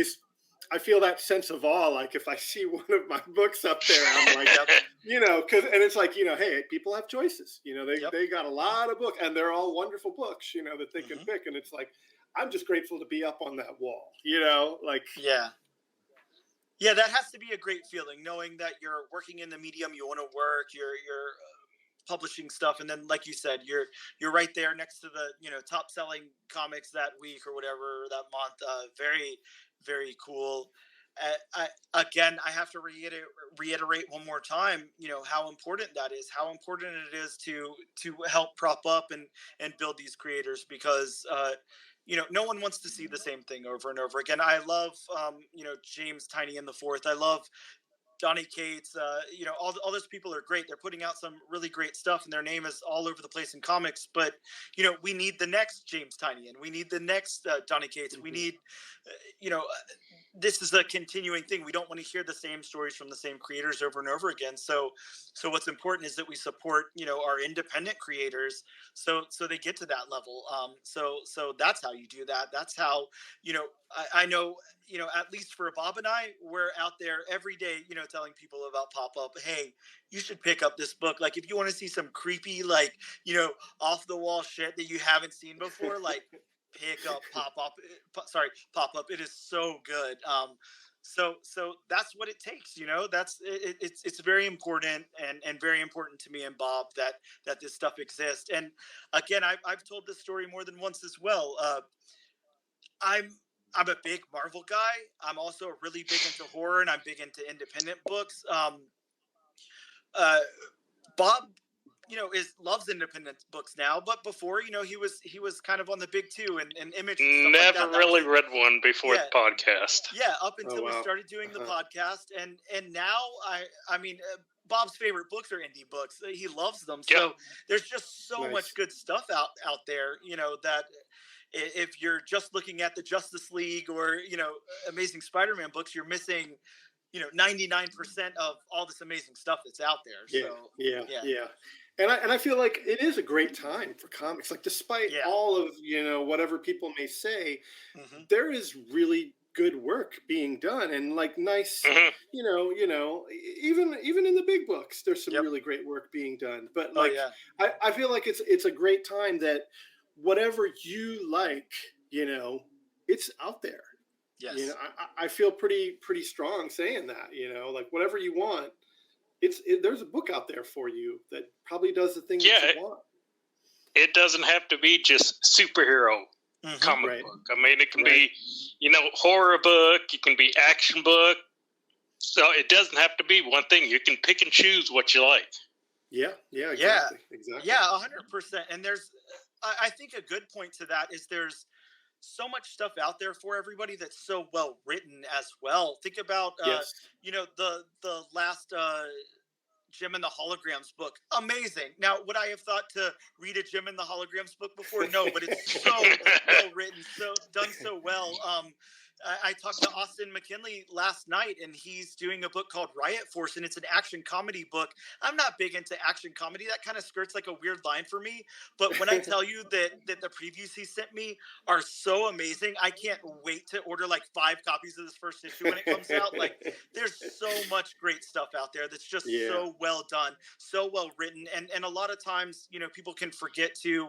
I feel that sense of awe. Like if I see one of my books up there, I'm like, and it's like, hey, people have choices. They got a lot of books, and they're all wonderful books, that they can pick. And it's like, I'm just grateful to be up on that wall, Yeah, that has to be a great feeling, knowing that you're working in the medium you want to work, you're publishing stuff, and then, like you said, you're right there next to the top selling comics that week or whatever, that month. Very, very cool. I have to reiterate one more time, how important that is, how important it is to help prop up and build these creators, because no one wants to see the same thing over and over again. I love, James Tynion IV. I love Donny Cates. All those people are great. They're putting out some really great stuff, and their name is all over the place in comics. But, we need the next James Tynion. We need the next Donny Cates. We need, this is a continuing thing. We don't want to hear the same stories from the same creators over and over again. So what's important is that we support, our independent creators, so they get to that level. So that's how you do that. That's how, I know, at least for Bob and I, we're out there every day, telling people about Pop-Up. Hey, you should pick up this book. Like, if you want to see some creepy, like, off the wall shit that you haven't seen before, like, pick up Pop-Up. Pop-Up. It is so good. So that's what it takes. It's very important and very important to me and Bob that this stuff exists. And again, I've told this story more than once as well. I'm a big Marvel guy. I'm also really big into horror, and I'm big into independent books. Bob loves independent books now, but before, he was kind of on the big two and Image and stuff like Never that. really read one before Yeah. the podcast. Yeah, up until Oh, we wow. started doing the podcast, and now I mean, Bob's favorite books are indie books. He loves them. Yeah. So there's just so Nice. much good stuff out there, that if you're just looking at the Justice League or, Amazing Spider-Man books, you're missing, 99% of all this amazing stuff that's out there. Yeah, So yeah. And I feel like it is a great time for comics. Like, despite all of, whatever people may say, there is really good work being done, and like nice, even in the big books, there's some really great work being done. But like, I feel like it's a great time that whatever you like, it's out there. Yes. I feel pretty strong saying that, like whatever you want, there's a book out there for you that probably does the thing that you want. It doesn't have to be just superhero comic book. I mean, it can be, horror book. It can be action book. So it doesn't have to be one thing. You can pick and choose what you like. Yeah, exactly. Yeah, 100%. And I think a good point to that is there's so much stuff out there for everybody that's so well written as well. Think about, the last Jim and the Holograms book. Amazing. Now, would I have thought to read a Jim and the Holograms book before? No, but it's so well written, so done so well. I talked to Austin McKinley last night, and he's doing a book called Riot Force, and it's an action comedy book. I'm not big into action comedy. That kind of skirts like a weird line for me. But when I tell you that the previews he sent me are so amazing, I can't wait to order like 5 copies of this first issue when it comes out. Like, there's so much great stuff out there that's just so well done, so well written. And a lot of times, people can forget to,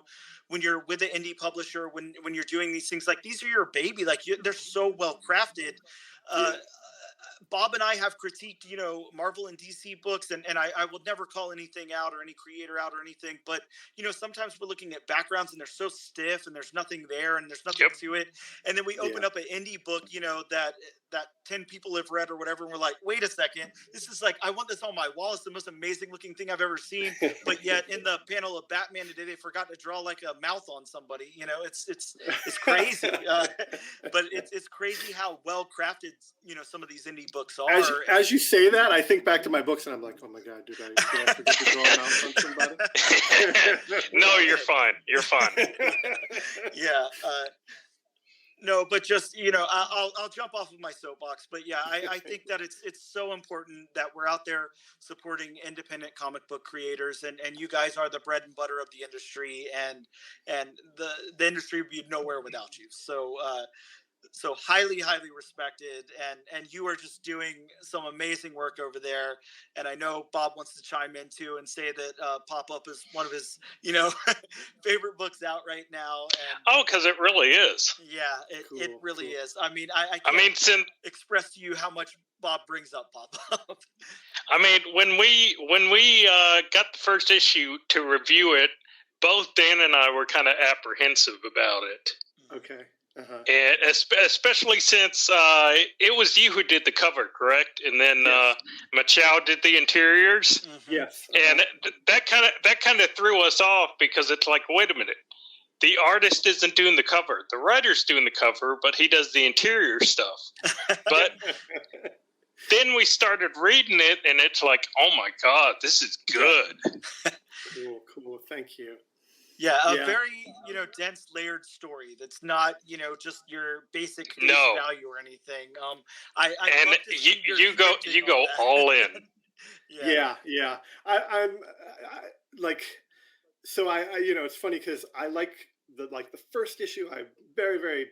when you're with an indie publisher, when you're doing these things, like, these are your baby. Like, they're so well crafted. Bob and I have critiqued, Marvel and DC books, and I will never call anything out or any creator out or anything, but, sometimes we're looking at backgrounds and they're so stiff and there's nothing there and there's nothing to it. And then we open up an indie book, that 10 people have read or whatever, and we're like, wait a second, this is like, I want this on my wall. It's the most amazing looking thing I've ever seen. But yet in the panel of Batman today, they forgot to draw like a mouth on somebody. It's crazy. But it's crazy how well crafted, some of these indie books are. As you say that, I think back to my books and I'm like, oh my God, did I forget to draw a mouth on somebody? No, you're fine. You're fine. Yeah. No, but just, I'll jump off of my soapbox, but yeah, I think that it's so important that we're out there supporting independent comic book creators, and you guys are the bread and butter of the industry, and the industry would be nowhere without you. So highly, highly respected, and you are just doing some amazing work over there. And I know Bob wants to chime in too and say that Pop-Up is one of his, favorite books out right now. And because it really is. Yeah, it really is. I mean, I can't express to you how much Bob brings up Pop-Up. I mean, when we got the first issue to review it, both Dan and I were kind of apprehensive about it. Okay. And especially since it was you who did the cover, correct? And then Machow did the interiors. Yes. And that kind of threw us off, because it's like, wait a minute, the artist isn't doing the cover, the writer's doing the cover, but he does the interior stuff. But then we started reading it, and it's like, oh my God, this is good. Cool. Thank you. Yeah, very, dense, layered story that's not, just your basic face value or anything. I and love to see you go all in. Yeah. I'm like, so I it's funny because I like the first issue. I very, very,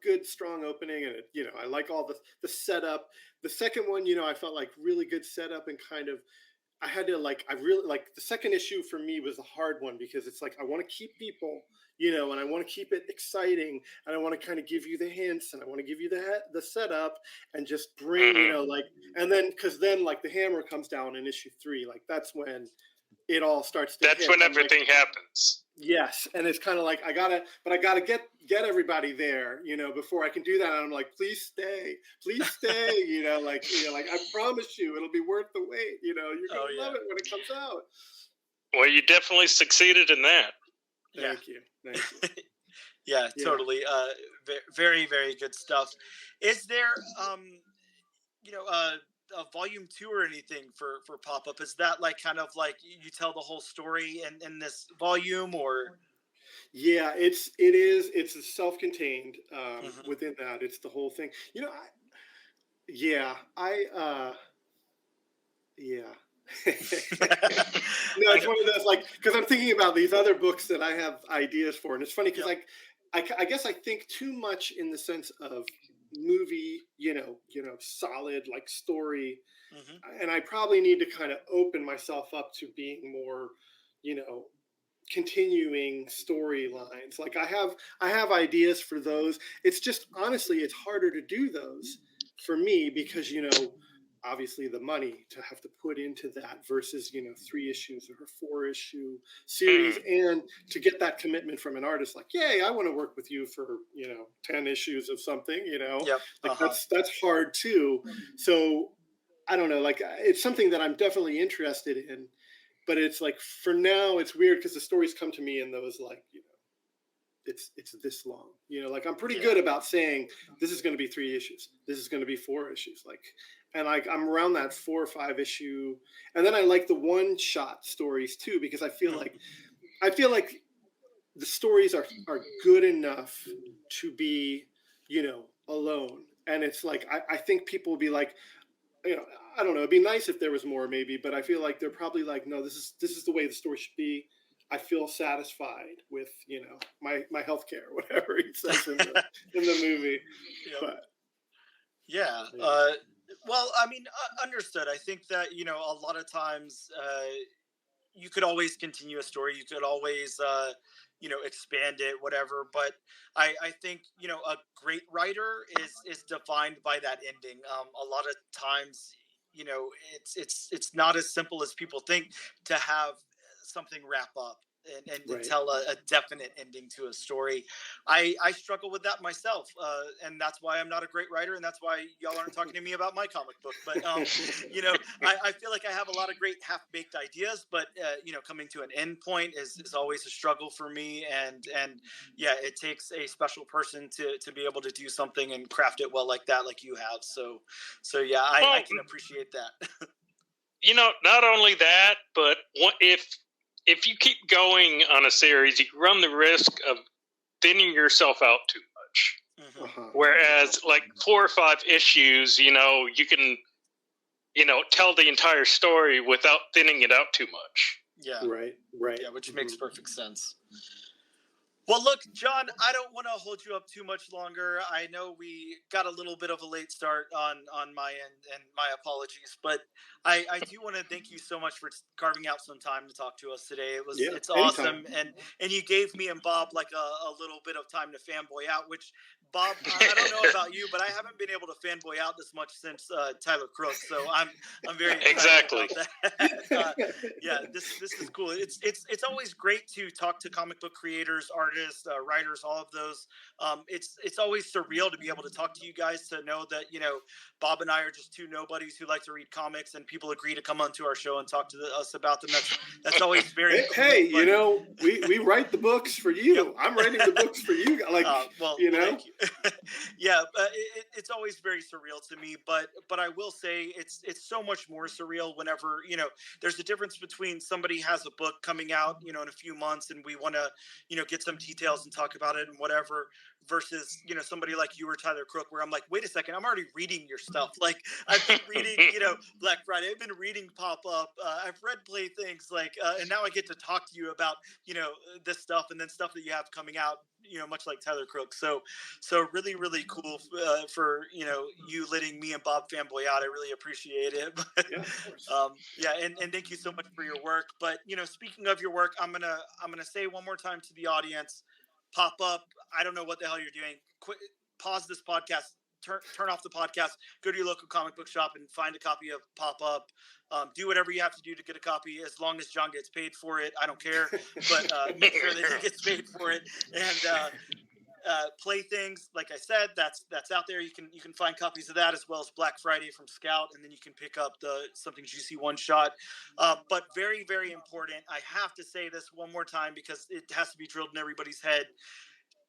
good, strong opening, and I like all the setup. The second one, I felt like really good setup, and kind of, I had to I really the second issue for me was a hard one, because it's like, I want to keep people, and I want to keep it exciting, and I want to kind of give you the hints, and I want to give you the setup, and just bring, and then, because then the hammer comes down in issue 3, that's when it all starts to That's hit. when everything happens. Yes, and it's kind of like, I gotta get everybody there, before I can do that. And I'm like, please stay, I promise you, it'll be worth the wait. You're gonna love it when it comes out. Well, you definitely succeeded in that. Thank you. Yeah, totally. Very, very good stuff. Is there, a volume 2 or anything for Pop Up? Is that like kind of like you tell the whole story in this volume, or? Yeah, it's a self-contained. Mhm. Within that, it's the whole thing. Yeah, yeah. No, it's one of those, like, because I'm thinking about these other books that I have ideas for, and it's funny because Yep. I guess I think too much in the sense of movie, solid like story, Mhm. and I probably need to kind of open myself up to being more, you know, continuing storylines. Like I have ideas for those. It's just honestly, it's harder to do those for me because obviously the money to have to put into that versus 3 issues or a 4 issue series, and to get that commitment from an artist like, yay, I want to work with you for 10 issues of something, Yep. like that's hard too. So I don't know, like it's something that I'm definitely interested in, but it's like for now it's weird because the stories come to me in those, like, it's this long, like I'm pretty good about saying this is going to be 3 issues, this is going to be 4 issues, like, and like I'm around that 4 or 5 issue, and then I like the one shot stories too because I feel like the stories are good enough to be alone, and it's like I think people will be like, I don't know. It'd be nice if there was more, maybe, but I feel like they're probably like, no, this is the way the story should be. I feel satisfied with my healthcare, whatever he says in the movie. Yep. But Yeah. Well, I mean, understood. I think that a lot of times you could always continue a story. You could always expand it, whatever. But I think a great writer is defined by that ending. A lot of times, it's not as simple as people think to have something wrap up and right. tell a definite ending to a story. I struggle with that myself, and that's why I'm not a great writer, and that's why y'all aren't talking to me about my comic book. But I feel like I have a lot of great half-baked ideas, but coming to an end point is always a struggle for me. And yeah, it takes a special person to be able to do something and craft it well like that, like you have. So yeah, I can appreciate that. Not only that, but if you keep going on a series, you run the risk of thinning yourself out too much. Whereas, like 4 or 5 issues, you can, tell the entire story without thinning it out too much. Yeah. Right. Yeah, which makes perfect sense. Well, look, John, I don't want to hold you up too much longer. I know we got a little bit of a late start on my end, and my apologies. But I do want to thank you so much for carving out some time to talk to us today. It's awesome, and you gave me and Bob like a little bit of time to fanboy out. Which, Bob, I don't know about you, but I haven't been able to fanboy out this much since Tyler Crook. So I'm very excited about that. Yeah, this is cool. It's always great to talk to comic book creators, artists, writers, all of those. It's always surreal to be able to talk to you guys, to know that Bob and I are just 2 nobodies who like to read comics, and people agree to come onto our show and talk to us about them. That's always very cool. Hey, we write the books for you. Yep. I'm writing the books for you. Like, thank you. Yeah, it's always very surreal to me. But I will say it's so much more surreal whenever there's a difference between somebody has a book coming out in a few months, and we want to get some details and talk about it and whatever, versus somebody like you or Tyler Crook, where I'm like, wait a second, I'm already reading your stuff. Like, I've been reading Black Friday, I've been reading Pop Up, I've read Playthings, like, and now I get to talk to you about this stuff, and then stuff that you have coming out, much like Tyler Crook. So really, really cool for you letting me and Bob fanboy out. I really appreciate it. And thank you so much for your work. But speaking of your work, I'm gonna say one more time to the audience: Pop Up. I don't know what the hell you're doing. Pause this podcast. Turn off the podcast. Go to your local comic book shop and find a copy of Pop Up. Do whatever you have to do to get a copy, as long as John gets paid for it. I don't care, but make sure that he gets paid for it. And playthings. Like I said, that's out there. You can find copies of that, as well as Black Friday from Scout, and then you can pick up the Something Juicy one shot. But very, very important. I have to say this one more time because it has to be drilled in everybody's head.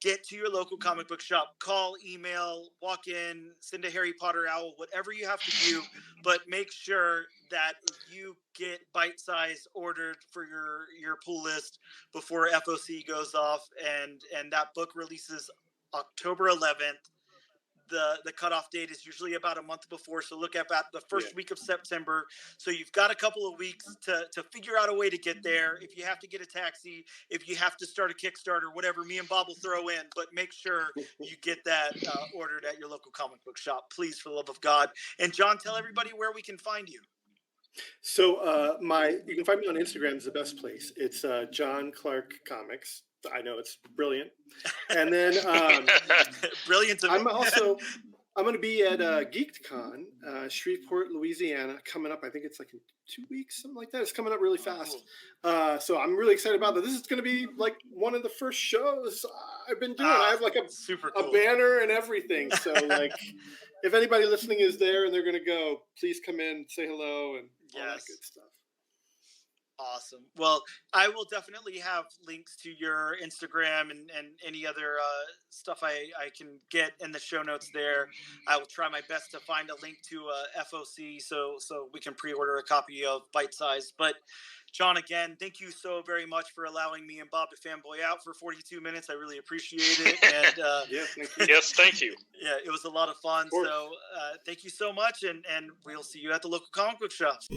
Get to your local comic book shop. Call, email, walk in, send a Harry Potter owl, whatever you have to do. But make sure that you get Bite Size ordered for your pull list before FOC goes off, and that book releases October 11th. The cutoff date is usually about a month before, so look at about the first week of September. So you've got a couple of weeks to figure out a way to get there. If you have to get a taxi, if you have to start a Kickstarter, whatever, me and Bob will throw in. But make sure you get that ordered at your local comic book shop, please, for the love of God. And John, tell everybody where we can find you. So you can find me on Instagram is the best place. It's John Clark Comics. I know it's brilliant. And then Brilliant. I'm going to be at GeekCon, Shreveport, Louisiana, coming up. I think it's like in 2 weeks, something like that. It's coming up really fast. So I'm really excited about that. This is going to be like one of the first shows I've been doing. I have like a banner and everything. So like, if anybody listening is there and they're going to go, please come in, say hello, and all that good stuff. Awesome. Well, I will definitely have links to your Instagram and any other stuff I can get in the show notes there. I will try my best to find a link to FOC so we can pre-order a copy of Bite Size. But John, again, thank you so very much for allowing me and Bob to fanboy out for 42 minutes. I really appreciate it. And thank you. Yes, thank you. Yeah, it was a lot of fun. So thank you so much, and we'll see you at the local comic book shops.